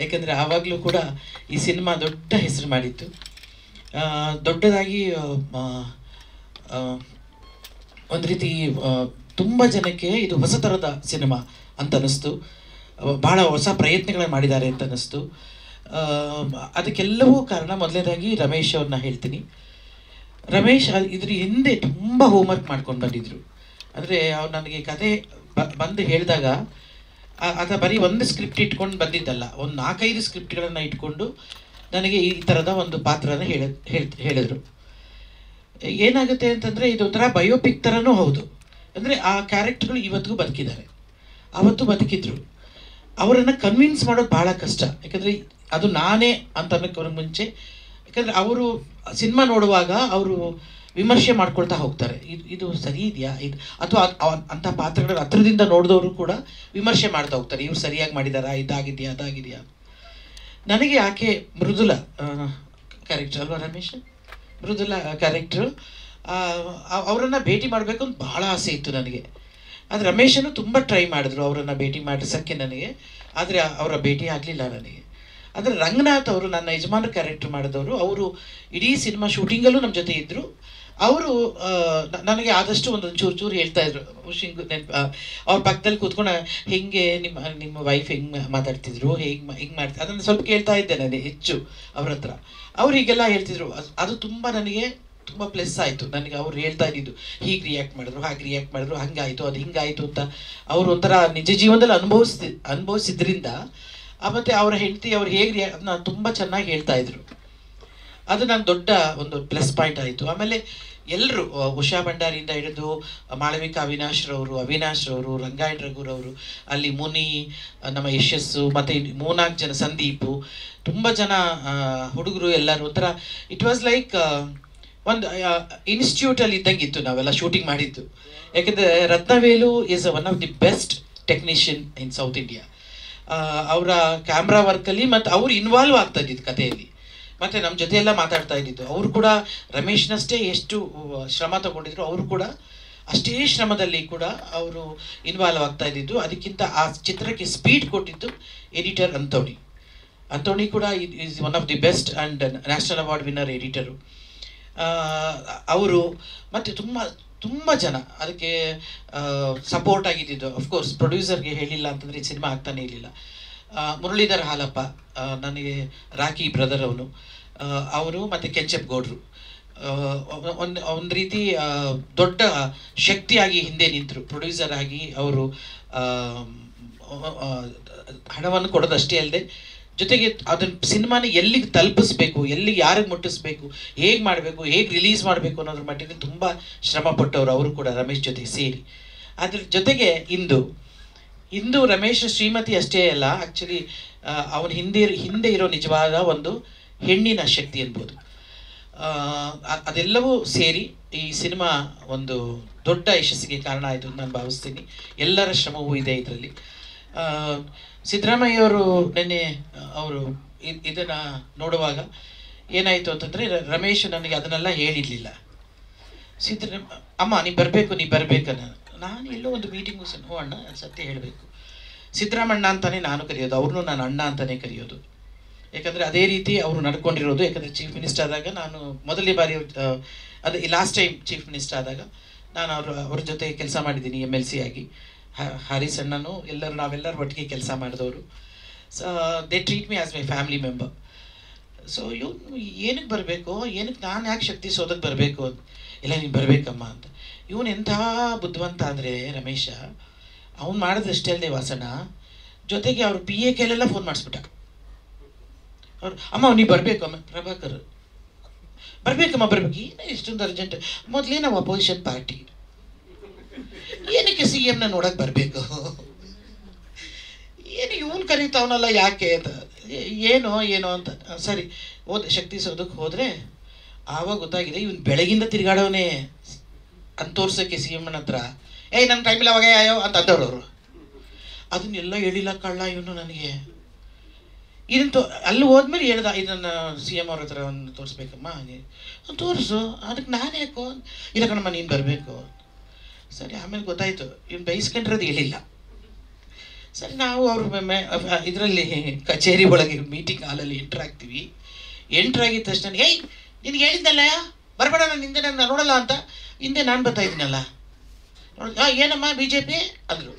ಯಾಕೆಂದರೆ ಆವಾಗಲೂ ಕೂಡ ಈ ಸಿನಿಮಾ ದೊಡ್ಡ ಹೆಸರು ಮಾಡಿತ್ತು. ದೊಡ್ಡದಾಗಿ ಒಂದು ರೀತಿ ತುಂಬ ಜನಕ್ಕೆ ಇದು ಹೊಸ ಥರದ ಸಿನಿಮಾ ಅಂತ ಅನ್ನಿಸ್ತು. ಭಾಳ ಹೊಸ ಪ್ರಯತ್ನಗಳನ್ನು ಮಾಡಿದ್ದಾರೆ ಅಂತ ಅನ್ನಿಸ್ತು. ಅದಕ್ಕೆಲ್ಲವೂ ಕಾರಣ ಮೊದಲನೇದಾಗಿ ರಮೇಶ್ ಅವ್ರನ್ನ ಹೇಳ್ತೀನಿ. ರಮೇಶ್ ಇದ್ರ ಹಿಂದೆ ತುಂಬ ಹೋಮ್ವರ್ಕ್ ಮಾಡ್ಕೊಂಡು ಬಂದಿದ್ರು. ಅಂದರೆ ಅವ್ರು ನನಗೆ ಕತೆ ಬಂದು ಹೇಳಿದಾಗ ಅದ ಬರೀ ಒಂದು ಸ್ಕ್ರಿಪ್ಟ್ ಇಟ್ಕೊಂಡು ಬಂದಿದ್ದಲ್ಲ, ಒಂದು 4-5 ಸ್ಕ್ರಿಪ್ಟ್ಗಳನ್ನು ಇಟ್ಕೊಂಡು ನನಗೆ ಈ ಥರದ ಒಂದು ಪಾತ್ರನ ಹೇಳಿದ್ರು. ಏನಾಗುತ್ತೆ ಅಂತಂದರೆ ಇದೊಂಥರ ಬಯೋಪಿಕ್ ಥರನೂ ಹೌದು. ಅಂದರೆ ಆ ಕ್ಯಾರೆಕ್ಟರ್ಗಳು ಇವತ್ತಿಗೂ ಬದುಕಿದ್ದಾರೆ, ಅವತ್ತು ಬದುಕಿದ್ರು. ಅವರನ್ನು ಕನ್ವಿನ್ಸ್ ಮಾಡೋದು ಭಾಳ ಕಷ್ಟ. ಯಾಕಂದರೆ ಅದು ನಾನೇ ಅಂತ ಅನ್ನೋಕ್ಕೆ ಮುಂಚೆ, ಯಾಕಂದರೆ ಅವರು ಸಿನಿಮಾ ನೋಡುವಾಗ ಅವರು ವಿಮರ್ಶೆ ಮಾಡ್ಕೊಳ್ತಾ ಹೋಗ್ತಾರೆ. ಇದು ಸರಿ ಇದೆಯಾ ಇದು, ಅಥವಾ ಅಂಥ ಪಾತ್ರಗಳ ಹತ್ರದಿಂದ ನೋಡಿದವರು ಕೂಡ ವಿಮರ್ಶೆ ಮಾಡ್ತಾ ಹೋಗ್ತಾರೆ. ಇವ್ರು ಸರಿಯಾಗಿ ಮಾಡಿದಾರಾ, ಇದಾಗಿದೆಯಾ ಅದಾಗಿದೆಯಾ. ನನಗೆ ಆಕೆ ಮೃದುಲ ಕ್ಯಾರೆಕ್ಟರ್ ಅಲ್ವಾ ರಮೇಶ್, ಮೃದುಲ ಕ್ಯಾರೆಕ್ಟ್ರು. ಅವರನ್ನು ಭೇಟಿ ಮಾಡಬೇಕು ಅಂತ ಭಾಳ ಆಸೆ ಇತ್ತು ನನಗೆ. ಆದರೆ ರಮೇಶನ್ನು ತುಂಬ ಟ್ರೈ ಮಾಡಿದ್ರು ಅವರನ್ನು ಭೇಟಿ ಮಾಡಿಸೋಕ್ಕೆ ನನಗೆ, ಆದರೆ ಅವರ ಭೇಟಿ ಆಗಲಿಲ್ಲ ನನಗೆ. ಆದರೆ ರಂಗನಾಥ್ ಅವರು ನನ್ನ ಯಜಮಾನ ಕ್ಯಾರೆಕ್ಟರ್ ಮಾಡಿದವರು, ಅವರು ಇಡೀ ಸಿನಿಮಾ ಶೂಟಿಂಗಲ್ಲೂ ನಮ್ಮ ಜೊತೆ ಇದ್ದರು. ಅವರು ನನಗೆ ಆದಷ್ಟು ಒಂದೊಂದು ಚೂರು ಹೇಳ್ತಾ ಇದ್ರು. ಅವ್ರ ಪಕ್ಕದಲ್ಲಿ ಕೂತ್ಕೊಂಡು ಹೆಂಗೆ ನಿಮ್ಮ ವೈಫ್ ಹೆಂಗೆ ಮಾತಾಡ್ತಿದ್ರು, ಹಿಂಗೆ ಮಾಡ್ತಿದ್ರು, ಅದನ್ನು ಸ್ವಲ್ಪ ಕೇಳ್ತಾ ಇದ್ದೆ ನಾನು ಹೆಚ್ಚು ಅವ್ರ ಹತ್ರ. ಅವ್ರು ಹೀಗೆಲ್ಲ ಹೇಳ್ತಿದ್ರು. ಅದು ತುಂಬ ನನಗೆ ತುಂಬ ಪ್ಲಸ್ ಆಯಿತು. ನನಗೆ ಅವ್ರು ಹೇಳ್ತಾ ಇದ್ದಿದ್ದು ಹೀಗೆ ರಿಯಾಕ್ಟ್ ಮಾಡಿದ್ರು, ಹಾಗೆ ರಿಯಾಕ್ಟ್ ಮಾಡಿದ್ರು, ಹಂಗಾಯಿತು ಅದು ಹಿಂಗಾಯಿತು ಅಂತ ಅವರು ಒಂಥರ ನಿಜ ಜೀವನದಲ್ಲಿ ಅನುಭವಿಸಿದ್ರಿಂದ ಮತ್ತು ಅವರ ಹೆಂಡತಿ ಅವ್ರು ಹೇಗೆ ಅದನ್ನ ತುಂಬ ಚೆನ್ನಾಗಿ ಹೇಳ್ತಾ ಇದ್ರು. ಅದು ನಂಗೆ ದೊಡ್ಡ ಒಂದು ಪ್ಲಸ್ ಪಾಯಿಂಟ್ ಆಯಿತು. ಆಮೇಲೆ ಎಲ್ಲರೂ ಉಷಾ ಭಂಡಾರಿಯಿಂದ ಹಿಡಿದು ಮಾಳವಿಕಾ ಅವಿನಾಶ್ ರವರು, ರಂಗಾಯಣ ರಘುರವರು, ಅಲ್ಲಿ ಮುನಿ, ನಮ್ಮ ಯಶಸ್ಸು, ಮತ್ತು 3-4 ಜನ, ಸಂದೀಪು, ತುಂಬ ಜನ ಹುಡುಗರು ಎಲ್ಲರೂ ಒಂಥರ ಇಟ್ ವಾಸ್ ಲೈಕ್ ಒಂದು ಇನ್ಸ್ಟಿಟ್ಯೂಟಲ್ಲಿ ಇದ್ದಂಗೆ ಇತ್ತು ನಾವೆಲ್ಲ ಶೂಟಿಂಗ್ ಮಾಡಿದ್ದು. ಯಾಕೆಂದರೆ Rathnavelu is one of the best technician in South India. ಅವರ ಕ್ಯಾಮ್ರಾ ವರ್ಕಲ್ಲಿ ಮತ್ತು ಅವ್ರು ಇನ್ವಾಲ್ವ್ ಆಗ್ತಾ ಇದ್ದಿದ್ದು ಕಥೆಯಲ್ಲಿ, ಮತ್ತು ನಮ್ಮ ಜೊತೆ ಎಲ್ಲ ಮಾತಾಡ್ತಾ ಇದ್ದಿದ್ದು. ಅವರು ಕೂಡ ರಮೇಶ್ನಷ್ಟೇ ಎಷ್ಟು ಶ್ರಮ ತಗೊಂಡಿದ್ರು, ಅವರು ಕೂಡ ಅಷ್ಟೇ ಶ್ರಮದಲ್ಲಿ ಕೂಡ ಅವರು ಇನ್ವಾಲ್ವ್ ಆಗ್ತಾ ಇದ್ದಿದ್ದು. ಅದಕ್ಕಿಂತ ಆ ಚಿತ್ರಕ್ಕೆ ಸ್ಪೀಡ್ ಕೊಟ್ಟಿದ್ದು ಎಡಿಟರ್ ಅಂಥೋಣಿ ಕೂಡ is one of the best and national award winner editor ಅವರು. ಮತ್ತು ತುಂಬ ಜನ ಅದಕ್ಕೆ ಸಪೋರ್ಟ್ ಆಗಿದ್ದಿದ್ದು. ಅಫ್ಕೋರ್ಸ್ ಪ್ರೊಡ್ಯೂಸರ್ಗೆ ಹೇಳಿಲ್ಲ ಅಂತಂದರೆ ಈ ಸಿನಿಮಾ ಆಗ್ತಾನೆ ಇರಲಿಲ್ಲ. ಮುರಳೀಧರ್ ಹಾಲಪ್ಪ, ನನಗೆ ರಾಕಿ ಬ್ರದರ್ ಅವರು ಮತ್ತು ಕೆಂಚಪ್ ಗೌಡ್ರು ಒಂದು ರೀತಿ ದೊಡ್ಡ ಶಕ್ತಿಯಾಗಿ ಹಿಂದೆ ನಿಂತರು. ಪ್ರೊಡ್ಯೂಸರ್ ಆಗಿ ಅವರು ಹಣವನ್ನು ಕೊಡೋದಷ್ಟೇ ಅಲ್ಲದೆ ಜೊತೆಗೆ ಅದನ್ನು ಸಿನಿಮಾನ ಎಲ್ಲಿಗೆ ತಲುಪಿಸ್ಬೇಕು, ಎಲ್ಲಿಗೆ ಯಾರಿಗೆ ಮುಟ್ಟಿಸ್ಬೇಕು, ಹೇಗೆ ಮಾಡಬೇಕು, ಹೇಗೆ ರಿಲೀಸ್ ಮಾಡಬೇಕು ಅನ್ನೋದ್ರ ಮಟ್ಟಿಗೆ ತುಂಬ ಶ್ರಮ ಪಟ್ಟವರು ಅವರು ಕೂಡ ರಮೇಶ್ ಜೊತೆಗೆ ಸೇರಿ. ಅದ್ರ ಜೊತೆಗೆ ಇಂದು ರಮೇಶ್ ಶ್ರೀಮತಿ ಅಷ್ಟೇ ಅಲ್ಲ, ಆ್ಯಕ್ಚುಲಿ ಅವನ ಹಿಂದೆ ಇರೋ ನಿಜವಾದ ಒಂದು ಹೆಣ್ಣಿನ ಶಕ್ತಿ ಅನ್ಬೋದು. ಅದೆಲ್ಲವೂ ಸೇರಿ ಈ ಸಿನಿಮಾ ಒಂದು ದೊಡ್ಡ ಯಶಸ್ಸಿಗೆ ಕಾರಣ ಆಯಿತು ಅಂತ ನಾನು ಭಾವಿಸ್ತೀನಿ. ಎಲ್ಲರ ಶ್ರಮವೂ ಇದೆ ಇದರಲ್ಲಿ. ಸಿದ್ದರಾಮಯ್ಯವರು ನಿನ್ನೆ ಅವರು ಇದನ್ನು ನೋಡುವಾಗ ಏನಾಯಿತು ಅಂತಂದರೆ, ರಮೇಶ್ ನನಗೆ ಅದನ್ನೆಲ್ಲ ಹೇಳಿರಲಿಲ್ಲ. ಅಮ್ಮ ನೀ ಬರಬೇಕನ್ನ ನಾನು ಎಲ್ಲೋ ಒಂದು ಮೀಟಿಂಗ್ ಮುಗಿಸೋಣ, ಅಣ್ಣ ಸತ್ಯ ಹೇಳಬೇಕು, ಸಿದ್ದರಾಮಣ್ಣ ಅಂತಲೇ ನಾನು ಕರೆಯೋದು, ಅವ್ರನ್ನೂ ನಾನು ಅಣ್ಣ ಅಂತಲೇ ಕರೆಯೋದು. ಯಾಕಂದರೆ ಅದೇ ರೀತಿ ಅವರು ನಡ್ಕೊಂಡಿರೋದು. ಯಾಕಂದರೆ ಚೀಫ್ ಮಿನಿಸ್ಟರ್ ಆದಾಗ ನಾನು ಮೊದಲನೇ ಬಾರಿ ಅದು ಲಾಸ್ಟ್ ಟೈಮ್ ಚೀಫ್ ಮಿನಿಸ್ಟರ್ ಆದಾಗ ನಾನು ಅವ್ರ ಜೊತೆ ಕೆಲಸ ಮಾಡಿದ್ದೀನಿ MLC ಆಗಿ. ಹಾರಿಸ್ ಅಣ್ಣನು ನಾವೆಲ್ಲರೂ ಒಟ್ಟಿಗೆ ಕೆಲಸ ಮಾಡಿದವರು. So they treat me as my family member. So ಇವನು ಏನಕ್ಕೆ ಬರಬೇಕು, ಏನಕ್ಕೆ ನಾನು ಯಾಕೆ ಶಕ್ತಿ ಸೋದಕ್ಕೆ ಬರಬೇಕು ಅಂತ, ಇಲ್ಲ ನೀನು ಬರಬೇಕಮ್ಮ ಅಂತ. ಇವನು ಎಂಥ ಬುದ್ಧಿವಂತ ಅಂದರೆ ರಮೇಶ, ಅವ್ನು ಮಾಡಿದಷ್ಟೇ ಅಲ್ಲದೆ ವಾಸಣ್ಣ, ಜೊತೆಗೆ ಅವ್ರು ಪಿ ಎ ಕೈಲೆಲ್ಲ ಫೋನ್ ಮಾಡಿಸ್ಬಿಟ್ಟ. ಅವ್ರು ಅಮ್ಮ ನೀವು ಬರಬೇಕು ಅಮ್ಮ, ಪ್ರಭಾಕರ್ ಬರ್ಬೇಕಮ್ಮ ಬರ್ಬೇಕು, ಏನೇ ಇಷ್ಟೊಂದು ಅರ್ಜೆಂಟ್, ಮೊದಲೇ ನಾವು ಅಪೋಸಿಷನ್ ಪಾರ್ಟಿ, ಏನಕ್ಕೆ CM ನ ನೋಡಕ್ ಬರಬೇಕು, ಏನು ಇವನು ಕರೀತಾವನಲ್ಲ ಯಾಕೆ ಅಂತ, ಏನೋ ಅಂತ. ಸರಿ ಹೋದೆ ಶಕ್ತಿ ಸೌಧಕ್ಕೆ ಹೋದರೆ ಆವಾಗ ಗೊತ್ತಾಗಿದೆ ಇವನು ಬೆಳಗಿಂದ ತಿರುಗಾಡೋನೇ ಅಂತ ತೋರ್ಸೋಕ್ಕೆ CM ಹತ್ರ. ನನ್ನ ಟೈಮಿಲ್ಲ ಅವಾಗ ಯಾಯೋ ಅಂತ ಅಂದವ್ರು ಅವರು. ಅದನ್ನೆಲ್ಲ ಹೇಳಿಲ್ಲ ಕಳ್ಳ ಇವನು ನನಗೆ. ಇದನ್ನು ಅಲ್ಲಿ ಹೋದ್ಮೇಲೆ ಹೇಳ್ದ, ಇದನ್ನು CM ಅವ್ರ ಹತ್ರ ಒಂದು ತೋರಿಸ್ಬೇಕಮ್ಮ, ತೋರಿಸು. ಅದಕ್ಕೆ ನಾನು ಯಾಕೋ, ಇಲ್ಲ ಕಣಮ್ಮ ನೀನು ಬರಬೇಕು. ಸರಿ, ಆಮೇಲೆ ಗೊತ್ತಾಯಿತು ಇವ್ನು ಬೈಸ್ಕೊಂಡಿರೋದು ಹೇಳಿಲ್ಲ. ಸರಿ, ನಾವು ಅವ್ರ ಇದರಲ್ಲಿ ಕಚೇರಿ ಒಳಗೆ ಮೀಟಿಂಗ್ ಹಾಲಲ್ಲಿ ಎಂಟ್ರಾಗ್ತೀವಿ. ಎಂಟ್ರಾಗಿದ್ದ ತಕ್ಷಣ ಏಯ್ ನಿನಗೆ ಹೇಳಿದ್ದಲ್ಲ ಬರಬೇಡ, ನಾನು ಹಿಂದೆ ನಾನು ನೋಡಲ್ಲ ಅಂತ, ಹಿಂದೆ ನಾನು ಬರ್ತಾ ಇದ್ದೀನಲ್ಲ, ಏನಮ್ಮ BJP ಅಂದರು.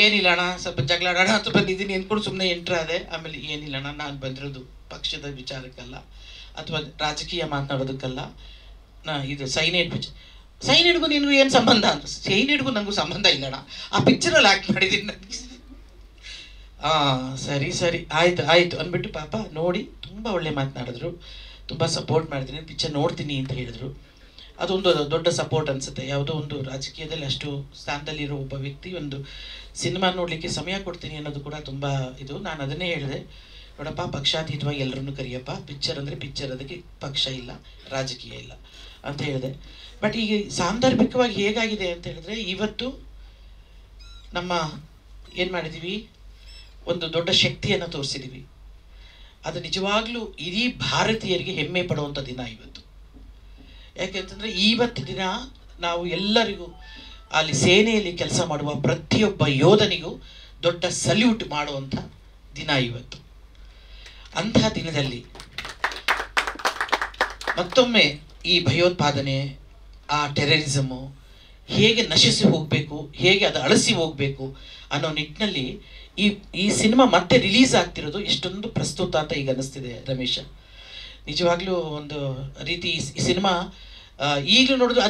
ಏನಿಲ್ಲ ಅಣ್ಣ, ಸ್ವಲ್ಪ ಜಗಳ ಆಡೋಣ ಅಂತ ಬಂದಿದ್ದೀನಿ ಅಂದ್ಕೊಂಡು ಸುಮ್ಮನೆ ಎಂಟ್ರಾದೆ. ಆಮೇಲೆ ಏನಿಲ್ಲ ಅಣ್ಣ, ನಾನು ಬಂದಿರೋದು ಪಕ್ಷದ ವಿಚಾರಕ್ಕಲ್ಲ ಅಥವಾ ರಾಜಕೀಯ ಮಾತನಾಡೋದಕ್ಕಲ್ಲ, ಇದು ಸೈನೈಡ್ಗೂ ನಿನಗೂ ಏನು ಸಂಬಂಧ ಅಂತ. ಸೈನೈಡ್ಗೂ ನನಗೂ ಸಂಬಂಧ ಇಲ್ಲಣ್ಣ, ಆ ಪಿಕ್ಚರಲ್ಲಿ ಆ್ಯಕ್ಟ್ ಮಾಡಿದ್ದೀನಿ ನನಗೆ. ಸರಿ ಆಯಿತು ಅಂದ್ಬಿಟ್ಟು ಪಾಪ ನೋಡಿ ತುಂಬ ಒಳ್ಳೆ ಮಾತನಾಡಿದ್ರು, ತುಂಬ ಸಪೋರ್ಟ್ ಮಾಡಿದ್ದೀನಿ, ಪಿಕ್ಚರ್ ನೋಡ್ತೀನಿ ಅಂತ ಹೇಳಿದ್ರು. ಅದೊಂದು ದೊಡ್ಡ ಸಪೋರ್ಟ್ ಅನಿಸುತ್ತೆ. ಯಾವುದೋ ಒಂದು ರಾಜಕೀಯದಲ್ಲಿ ಅಷ್ಟು ಸ್ಥಾನದಲ್ಲಿರೋ ಒಬ್ಬ ವ್ಯಕ್ತಿ ಒಂದು ಸಿನಿಮಾ ನೋಡಲಿಕ್ಕೆ ಸಮಯ ಕೊಡ್ತೀನಿ ಅನ್ನೋದು ಕೂಡ ತುಂಬ ಇದು. ನಾನು ಅದನ್ನೇ ಹೇಳಿದೆ, ನೋಡಪ್ಪ ಪಕ್ಷಾತೀತವಾಗಿ ಎಲ್ಲರನ್ನೂ ಕರಿಯಪ್ಪ, ಪಿಕ್ಚರ್ ಅಂದರೆ ಪಿಕ್ಚರ್, ಅದಕ್ಕೆ ಪಕ್ಷ ಇಲ್ಲ ರಾಜಕೀಯ ಇಲ್ಲ ಅಂತ ಹೇಳಿದೆ. ಬಟ್ ಈಗ ಸಾಂದರ್ಭಿಕವಾಗಿ ಹೇಗಾಗಿದೆ ಅಂತ ಹೇಳಿದ್ರೆ, ಇವತ್ತು ನಮ್ಮ ಏನು ಮಾಡಿದ್ದೀವಿ, ಒಂದು ದೊಡ್ಡ ಶಕ್ತಿಯನ್ನು ತೋರಿಸಿದ್ದೀವಿ. ಅದು ನಿಜವಾಗ್ಲೂ ಇಡೀ ಭಾರತೀಯರಿಗೆ ಹೆಮ್ಮೆ ಪಡುವಂಥ ದಿನ ಇವತ್ತು. ಯಾಕೆಂತಂದರೆ ಇವತ್ತು ದಿನ ನಾವು ಎಲ್ಲರಿಗೂ ಅಲ್ಲಿ ಸೇನೆಯಲ್ಲಿ ಕೆಲಸ ಮಾಡುವ ಪ್ರತಿಯೊಬ್ಬ ಯೋಧನಿಗೂ ದೊಡ್ಡ ಸಲ್ಯೂಟ್ ಮಾಡುವಂಥ ದಿನ ಇವತ್ತು. ಅಂತಹ ದಿನದಲ್ಲಿ ಮತ್ತೊಮ್ಮೆ ಈ ಭಯೋತ್ಪಾದನೆ, ಆ ಟೆರರಿಸಮು ಹೇಗೆ ನಶಿಸಿ ಹೋಗಬೇಕು, ಹೇಗೆ ಅದು ಅಳಿಸಿ ಹೋಗಬೇಕು ಅನ್ನೋ ನಿಟ್ಟಿನಲ್ಲಿ ಈ ಸಿನಿಮಾ ಮತ್ತೆ ರಿಲೀಸ್ ಆಗ್ತಿರೋದು ಎಷ್ಟೊಂದು ಪ್ರಸ್ತುತ ಅಂತ ಈಗ ಅನ್ನಿಸ್ತಿದೆ ರಮೇಶ. ನಿಜವಾಗ್ಲೂ ಒಂದು ರೀತಿ ಈ ಸಿನಿಮಾ ಈಗಲೂ ನೋಡಿದ್ರು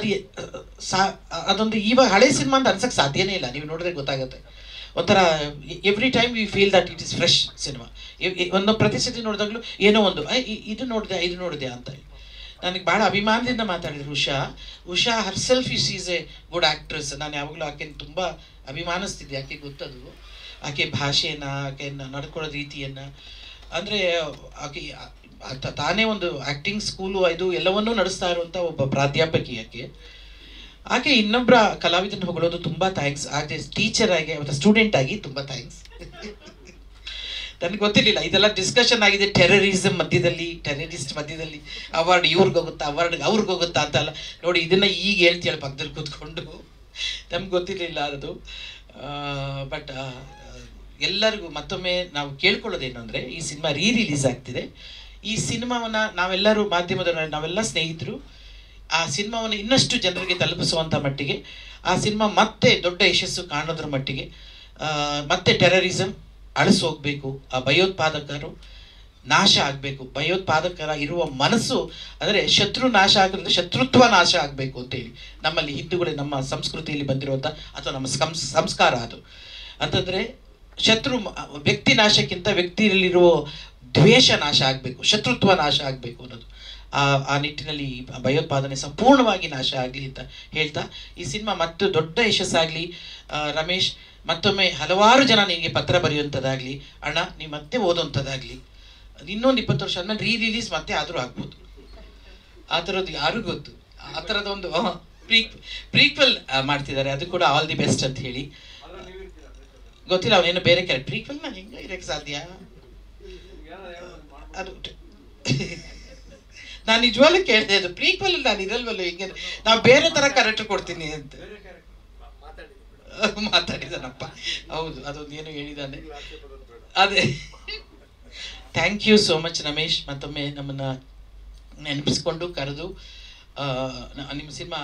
ಅದೊಂದು ಇವಾಗ ಹಳೆ ಸಿನಿಮಾ ಅಂತ ಅನ್ಸಕ್ಕೆ ಸಾಧ್ಯನೇ ಇಲ್ಲ. ನೀವು ನೋಡಿದ್ರೆ ಗೊತ್ತಾಗುತ್ತೆ. ಒಂಥರ every time we feel that it is fresh cinema. ಒಂದು ಪ್ರತಿಸತಿ ನೋಡಿದಾಗಲೂ ಏನೋ ಒಂದು ಇದು ನೋಡಿದೆ ಅಂತ. ನನಗೆ ಭಾಳ ಅಭಿಮಾನದಿಂದ ಮಾತಾಡಿದ್ರು Usha herself is A good actress. ನಾನು ಯಾವಾಗಲೂ ಆಕೆನ ತುಂಬ ಅಭಿಮಾನಿಸ್ತಿದ್ದೆ. ಆಕೆ ಗೊತ್ತದು, ಆಕೆ ಭಾಷೆಯನ್ನು, ಆಕೆಯನ್ನು ನಡ್ಕೊಳ್ಳೋ ರೀತಿಯನ್ನು. ಅಂದರೆ ಆಕೆ ತಾನೇ ಒಂದು ಆ್ಯಕ್ಟಿಂಗ್ ಸ್ಕೂಲು ಇದು ಎಲ್ಲವನ್ನೂ ನಡೆಸ್ತಾ ಇರುವಂಥ ಒಬ್ಬ ಪ್ರಾಧ್ಯಾಪಕಿ ಆಕೆ ಇನ್ನೊಬ್ಬರ ಕಲಾವಿದನ ಹೊಗಳೋದು ತುಂಬ ಥ್ಯಾಂಕ್ಸ್. ಆಕೆ ಟೀಚರ್ ಆಗಿ ಮತ್ತು ಸ್ಟೂಡೆಂಟ್ ಆಗಿ ತುಂಬ ಥ್ಯಾಂಕ್ಸ್. ನನಗೆ ಗೊತ್ತಿರಲಿಲ್ಲ ಇದೆಲ್ಲ ಡಿಸ್ಕಷನ್ ಆಗಿದೆ. ಟೆರರಿಸ್ಟ್ ಮಧ್ಯದಲ್ಲಿ ಅವಾರ್ಡ್ ಇವ್ರಿಗೋಗುತ್ತಾ, ಅವಾರ್ಡ್ ಅವ್ರಿಗೋಗುತ್ತಾ ಅಂತಲ್ಲ. ನೋಡಿ ಇದನ್ನು ಈಗ ಹೇಳ್ತೀಯಲ್ಲ ಪಕ್ಕದಲ್ಲಿ ಕೂತ್ಕೊಂಡು, ನಮ್ಗೆ ಗೊತ್ತಿರಲಿಲ್ಲ ಅದು. ಬಟ್ ಎಲ್ಲರಿಗೂ ಮತ್ತೊಮ್ಮೆ ನಾವು ಕೇಳ್ಕೊಳ್ಳೋದೇನು ಅಂದರೆ, ಈ ಸಿನಿಮಾ ರಿಲೀಸ್ ಆಗ್ತಿದೆ. ಈ ಸಿನಿಮಾವನ್ನು ನಾವೆಲ್ಲರೂ ಮಾಧ್ಯಮದವರು, ನಾವೆಲ್ಲ ಸ್ನೇಹಿತರು ಆ ಸಿನಿಮಾವನ್ನು ಇನ್ನಷ್ಟು ಜನರಿಗೆ ತಲುಪಿಸುವಂಥ ಮಟ್ಟಿಗೆ, ಆ ಸಿನಿಮಾ ಮತ್ತೆ ದೊಡ್ಡ ಯಶಸ್ಸು ಕಾಣೋದ್ರ ಮಟ್ಟಿಗೆ, ಮತ್ತೆ ಟೆರರಿಸಮ್ ಅಳಿಸಿ ಹೋಗಬೇಕು, ಆ ಭಯೋತ್ಪಾದಕರು ನಾಶ ಆಗಬೇಕು. ಭಯೋತ್ಪಾದಕರ ಇರುವ ಮನಸ್ಸು ಅಂದರೆ ಶತ್ರು ನಾಶ ಆಗಿರೋದ್ರೆ ಶತ್ರುತ್ವ ನಾಶ ಆಗಬೇಕು ಅಂತೇಳಿ ನಮ್ಮಲ್ಲಿ ಹಿಂದೂಗಳೇ, ನಮ್ಮ ಸಂಸ್ಕೃತಿಯಲ್ಲಿ ಬಂದಿರುವಂಥ ಅಥವಾ ನಮ್ಮ ಸಂಸ್ಕಾರ ಅದು. ಅಂತಂದರೆ ವ್ಯಕ್ತಿ ನಾಶಕ್ಕಿಂತ ವ್ಯಕ್ತಿಯಲ್ಲಿರುವ ದ್ವೇಷ ನಾಶ ಆಗಬೇಕು, ಶತ್ರುತ್ವ ನಾಶ ಆಗಬೇಕು ಅನ್ನೋದು. ಆ ನಿಟ್ಟಿನಲ್ಲಿ ಭಯೋತ್ಪಾದನೆ ಸಂಪೂರ್ಣವಾಗಿ ನಾಶ ಆಗಲಿ ಅಂತ ಹೇಳ್ತಾ, ಈ ಸಿನಿಮಾ ಮತ್ತು ದೊಡ್ಡ ಯಶಸ್ಸಾಗಲಿ. ರಮೇಶ್, ಮತ್ತೊಮ್ಮೆ ಹಲವಾರು ಜನ ನಿನಗೆ ಪತ್ರ ಬರೆಯುವಂಥದ್ದಾಗಲಿ, ಅಣ್ಣ ನೀವು ಮತ್ತೆ ಓದೋವಂಥದ್ದಾಗಲಿ. ಇನ್ನೊಂದು 20 ವರ್ಷ ಆದ್ಮೇಲೆ ರಿಲೀಸ್ ಮತ್ತೆ ಆದರೂ ಆಗ್ಬೋದು. ಆ ಥರದ್ದು ಯಾರಿಗೂ ಗೊತ್ತು. ಆ ಥರದೊಂದು ಪ್ರೀಕ್ವೆಲ್ ಮಾಡ್ತಿದ್ದಾರೆ, ಅದು ಕೂಡ ಆಲ್ ದಿ ಬೆಸ್ಟ್ ಅಂತ ಹೇಳಿ. ಗೊತ್ತಿಲ್ಲ ಅವನೇನು ಬೇರೆ ಕ್ಯಾರೆಕ್ಟರ್ ಪ್ರೀಕ್ವೆಲ್ ನಾನು ಹೆಂಗೆ ಇರೋಕ್ಕೆ ಸಾಧ್ಯ? ಅದು ನಾನು ನಿಜವಾಗ್ಲೂ ಕೇಳಿದೆ, ಅದು ಪ್ರೀಕ್ವೆಲ್ ನಾನು ಇರಲ್ವಲ್ಲ, ಹಿಂಗೆ ನಾವು ಬೇರೆ ಥರ ಕ್ಯಾರೆಕ್ಟರ್ ಕೊಡ್ತೀನಿ ಅಂತ ಮಾತಾಡಿದಾನಪ್ಪ. ಹೌದು, ಅದೊಂದು ಏನು ಹೇಳಿದ್ದಾನೆ. ಅದೇ, thank you so much Ramesh. ಮತ್ತೊಮ್ಮೆ ನಮ್ಮನ್ನು ನೆನಪಿಸ್ಕೊಂಡು ಕರೆದು ನಿಮ್ಮ ಸಿನಿಮಾ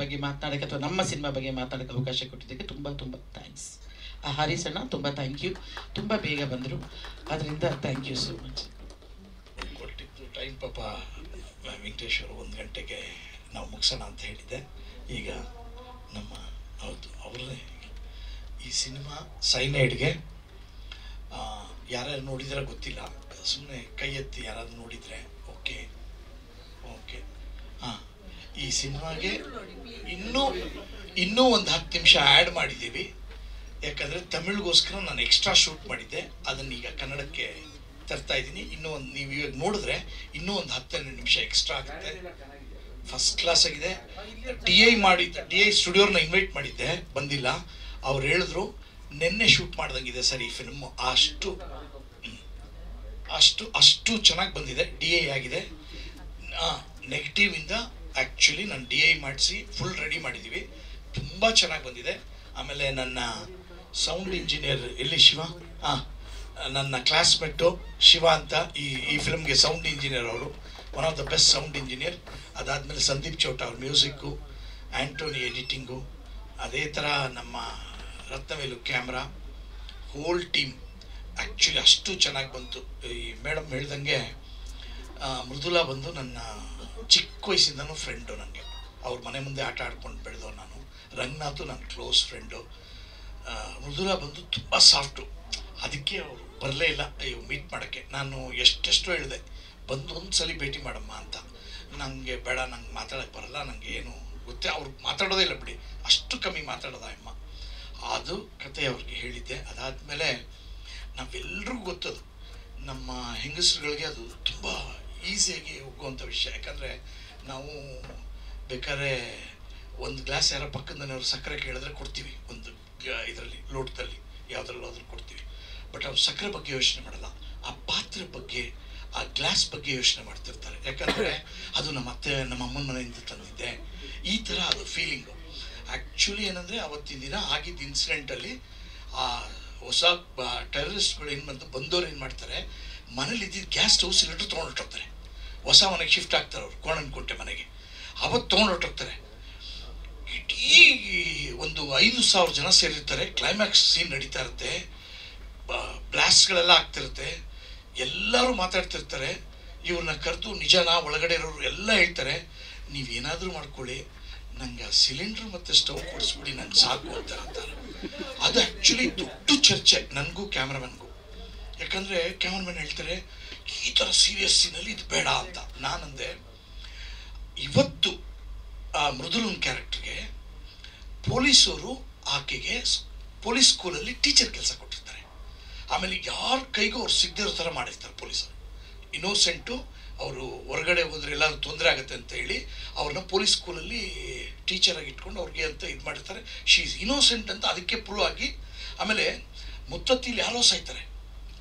ಬಗ್ಗೆ ಮಾತನಾಡೋಕ್ಕೆ ಅಥವಾ ನಮ್ಮ ಸಿನಿಮಾ ಬಗ್ಗೆ ಮಾತಾಡೋಕ್ಕೆ ಅವಕಾಶ ಕೊಟ್ಟಿದ್ದಕ್ಕೆ ತುಂಬ ತುಂಬ ಥ್ಯಾಂಕ್ಸ್. ಹಾರಿಸ್ ಅಣ್ಣ ತುಂಬ ಥ್ಯಾಂಕ್ ಯು, ತುಂಬ ಬೇಗ ಬಂದರು, ಅದರಿಂದ ಥ್ಯಾಂಕ್ ಯು ಸೋ ಮಚ್. ಕೊಟ್ಟಿದ್ದು ಟೈಮ್ ಪಾಪ ವೆಂಕಟೇಶ್ವರ 1 ಗಂಟೆಗೆ ನಾವು ಮುಗಿಸೋಣ ಅಂತ ಹೇಳಿದ್ದೆ. ಈಗ ನಮ್ಮ ಹೌದು, ಅವರೇ. ಈ ಸಿನಿಮಾ ಸೈನೈಡ್ಗೆ ಯಾರ್ಯಾರು ನೋಡಿದ್ರೆ ಗೊತ್ತಿಲ್ಲ, ಸುಮ್ಮನೆ ಕೈ ಎತ್ತಿ ಯಾರಾದ್ರು ನೋಡಿದರೆ. Okay okay. ಹಾಂ, ಈ ಸಿನಿಮಾಗೆ ಇನ್ನೂ ಒಂದು 10 ನಿಮಿಷ ಆ್ಯಡ್ ಮಾಡಿದ್ದೀವಿ. ಯಾಕಂದರೆ ತಮಿಳ್ಗೋಸ್ಕರ ನಾನು ಎಕ್ಸ್ಟ್ರಾ ಶೂಟ್ ಮಾಡಿದ್ದೆ, ಅದನ್ನು ಈಗ ಕನ್ನಡಕ್ಕೆ ತರ್ತಾ ಇದ್ದೀನಿ. ಇನ್ನೂ ಒಂದು, ನೀವು ಇವಾಗ ನೋಡಿದ್ರೆ ಇನ್ನೂ ಒಂದು 10-12 ನಿಮಿಷ ಎಕ್ಸ್ಟ್ರಾ ಆಗುತ್ತೆ. ಫಸ್ಟ್ ಕ್ಲಾಸ್ ಆಗಿದೆ. ಡಿ ಐ ಸ್ಟುಡಿಯೋರ್ನ ಇನ್ವೈಟ್ ಮಾಡಿದ್ದೆ, ಬಂದಿಲ್ಲ. ಅವ್ರು ಹೇಳಿದ್ರು ನಿನ್ನೆ ಶೂಟ್ ಮಾಡ್ದಂಗಿದೆ ಸರ್ ಈ ಫಿಲ್ಮು, ಅಷ್ಟು ಚೆನ್ನಾಗಿ ಬಂದಿದೆ. ಡಿ ಐ ಆಗಿದೆ. ನೆಗೆಟಿವಿಂದ ಆ್ಯಕ್ಚುಲಿ ನಾನು ಡಿ ಐ ಮಾಡಿಸಿ ಫುಲ್ ರೆಡಿ ಮಾಡಿದ್ದೀವಿ. ತುಂಬ ಚೆನ್ನಾಗಿ ಬಂದಿದೆ. ಆಮೇಲೆ ನನ್ನ ಸೌಂಡ್ ಇಂಜಿನಿಯರ್ ಎಲ್ಲಿ ಶಿವ, ನನ್ನ ಕ್ಲಾಸ್ಮೇಟು ಶಿವ ಅಂತ ಈ ಫಿಲ್ಮ್ಗೆ ಸೌಂಡ್ ಇಂಜಿನಿಯರ್. ಅವರು one of the best sound engineer. ಅದಾದಮೇಲೆ ಸಂದೀಪ್ ಚೌಟ ಅವ್ರ ಮ್ಯೂಸಿಕ್ಕು, ಆ್ಯಂಟೋನಿ ಎಡಿಟಿಂಗು, ಅದೇ ಥರ ನಮ್ಮ ರತ್ನವೇಲು ಕ್ಯಾಮ್ರಾ, ಹೋಲ್ ಟೀಮ್ ಆ್ಯಕ್ಚುಲಿ ಅಷ್ಟು ಚೆನ್ನಾಗಿ ಬಂತು. ಈ ಮೇಡಮ್ ಹೇಳ್ದಂಗೆ ಮೃದುಲಾ ಬಂದು ನನ್ನ ಚಿಕ್ಕ ವಯಸ್ಸಿಂದನೂ ಫ್ರೆಂಡು ನನಗೆ. ಅವ್ರ ಮನೆ ಮುಂದೆ ಆಟ ಆಡ್ಕೊಂಡು ಬೆಳೆದೋ ನಾನು. ರಂಗನಾಥು ನನ್ನ ಕ್ಲೋಸ್ ಫ್ರೆಂಡು. ಮೃದುಲಾ ಬಂದು ತುಂಬ ಸಾಫ್ಟು. ಅದಕ್ಕೆ ಅವರು ಬರಲೇ ಇಲ್ಲ ಮೀಟ್ ಮಾಡೋಕ್ಕೆ. ನಾನು ಎಷ್ಟೆಷ್ಟೋ ಹೇಳಿದೆ, ಬಂದು ಒಂದು ಸಲ ಭೇಟಿ ಮಾಡಮ್ಮ ಅಂತ. ನನಗೆ ಬೇಡ, ನಂಗೆ ಮಾತಾಡೋಕ್ಕೆ ಬರಲ್ಲ, ನನಗೆ ಏನು ಗೊತ್ತೇ, ಅವ್ರು ಮಾತಾಡೋದೇ ಇಲ್ಲ ಬಿಡಿ, ಅಷ್ಟು ಕಮ್ಮಿ ಮಾತಾಡೋದ ಅಮ್ಮ. ಅದು ಕತೆ ಅವ್ರಿಗೆ ಹೇಳಿದ್ದೆ. ಅದಾದಮೇಲೆ ನಾವೆಲ್ಲರಿಗೂ ಗೊತ್ತದು, ನಮ್ಮ ಹೆಂಗಸರುಗಳಿಗೆ ಅದು ತುಂಬ ಈಸಿಯಾಗಿ ಹೋಗುವಂಥ ವಿಷಯ. ಯಾಕಂದರೆ ನಾವು ಬೇಕಾದ್ರೆ ಒಂದು ಗ್ಲಾಸ್ ಯಾರೋ ಪಕ್ಕದ ಮನೆಯವ್ರು ಸಕ್ಕರೆ ಕೇಳಿದ್ರೆ ಕೊಡ್ತೀವಿ, ಒಂದು ಇದರಲ್ಲಿ ಲೋಟದಲ್ಲಿ ಯಾವುದ್ರಲ್ಲಾದ್ರೂ ಕೊಡ್ತೀವಿ. ಬಟ್ ಅವ್ರು ಸಕ್ಕರೆ ಬಗ್ಗೆ ಯೋಚನೆ ಮಾಡಲ್ಲ, ಆ ಪಾತ್ರೆ ಬಗ್ಗೆ, ಆ ಗ್ಲಾಸ್ ಬಗ್ಗೆ ಯೋಚನೆ ಮಾಡ್ತಿರ್ತಾರೆ. ಯಾಕಂದರೆ ಅದು ನಮ್ಮ ಅಮ್ಮನ ಮನೆಯಿಂದ ತಂದಿದ್ದೆ, ಈ ಥರ ಅದು ಫೀಲಿಂಗು. ಆ್ಯಕ್ಚುಲಿ ಏನಂದರೆ ಅವತ್ತಿನ ದಿನ ಆಗಿದ್ದ ಇನ್ಸಿಡೆಂಟಲ್ಲಿ ಆ ಹೊಸ ಟೆರರಿಸ್ಟ್ಗಳು ಏನು ಬಂದವ್ರು ಏನು ಮಾಡ್ತಾರೆ, ಮನೇಲಿ ಇದ್ದಿದ್ದು ಗ್ಯಾಸ್ ಸ್ಟವ್ ಸಿಲಿಂಡ್ರ್ ತೊಗೊಂಡೊಟ್ಟೋಗ್ತಾರೆ. ಹೊಸ ಮನೆಗೆ ಶಿಫ್ಟ್ ಆಗ್ತಾರೆ ಅವ್ರು, ಕೋಣನಕುಂಟೆ ಮನೆಗೆ. ಅವತ್ತು ತೊಗೊಂಡೊಟ್ಟೋಗ್ತಾರೆ. ಇಡೀ ಒಂದು 5,000 ಜನ ಸೇರಿರ್ತಾರೆ. ಕ್ಲೈಮ್ಯಾಕ್ಸ್ ಸೀನ್ ನಡೀತಾ ಇರುತ್ತೆ, ಬ್ಲಾಸ್ಟ್ಗಳೆಲ್ಲ ಆಗ್ತಿರುತ್ತೆ, ಎಲ್ಲರೂ ಮಾತಾಡ್ತಿರ್ತಾರೆ. ಇವ್ರನ್ನ ಕರೆದು ನಿಜನಾ ಒಳಗಡೆ ಇರೋರು ಎಲ್ಲ ಹೇಳ್ತಾರೆ, ನೀವೇನಾದರೂ ಮಾಡ್ಕೊಳ್ಳಿ, ನಂಗೆ ಆ ಸಿಲಿಂಡ್ರ್ ಮತ್ತು ಸ್ಟವ್ ಕೊಡಿಸ್ಬಿಡಿ, ನಂಗೆ ಸಾಕು ಅಂತ ಅಂತಾರೆ. ಅದು ಆ್ಯಕ್ಚುಲಿ ದೊಡ್ಡ ಚರ್ಚೆ ನನಗೂ ಕ್ಯಾಮ್ರಾಮನ್ಗೂ. ಯಾಕಂದರೆ ಕ್ಯಾಮ್ರಾಮನ್ ಹೇಳ್ತಾರೆ ಈ ಥರ ಸೀರಿಯಸ್ ಸೀನಲ್ಲಿ ಇದು ಬೇಡ ಅಂತ. ನಾನಂದೆ ಇವತ್ತು ಆ ಮೃದುಲನ್ ಕ್ಯಾರೆಕ್ಟರ್ಗೆ ಪೊಲೀಸವರು ಆಕೆಗೆ ಪೊಲೀಸ್ ಸ್ಕೂಲಲ್ಲಿ ಟೀಚರ್ ಕೆಲಸ ಕೊಟ್ಟಿರ್ತಾರೆ. ಆಮೇಲೆ ಯಾರ ಕೈಗೂ ಅವ್ರು ಸಿಗದಿರೋ ಥರ ಮಾಡಿರ್ತಾರೆ ಪೊಲೀಸರು. ಇನ್ನೋಸೆಂಟು, ಅವರು ಹೊರಗಡೆ ಹೋದ್ರೆ ಎಲ್ಲರೂ ತೊಂದರೆ ಆಗುತ್ತೆ ಅಂತ ಹೇಳಿ ಅವ್ರನ್ನ ಪೊಲೀಸ್ ಸ್ಕೂಲಲ್ಲಿ ಟೀಚರಾಗಿ ಇಟ್ಕೊಂಡು ಅವ್ರಿಗೆ ಅಂತ ಇದು ಮಾಡಿರ್ತಾರೆ. ಶಿ ಈಸ್ ಇನ್ನೋಸೆಂಟ್ ಅಂತ ಅದಕ್ಕೆ ಪ್ರೂವ್ ಆಗಿ. ಆಮೇಲೆ ಮುತ್ತತ್ತಿಲಿ ಯಾರೋ ಸಾಯ್ತಾರೆ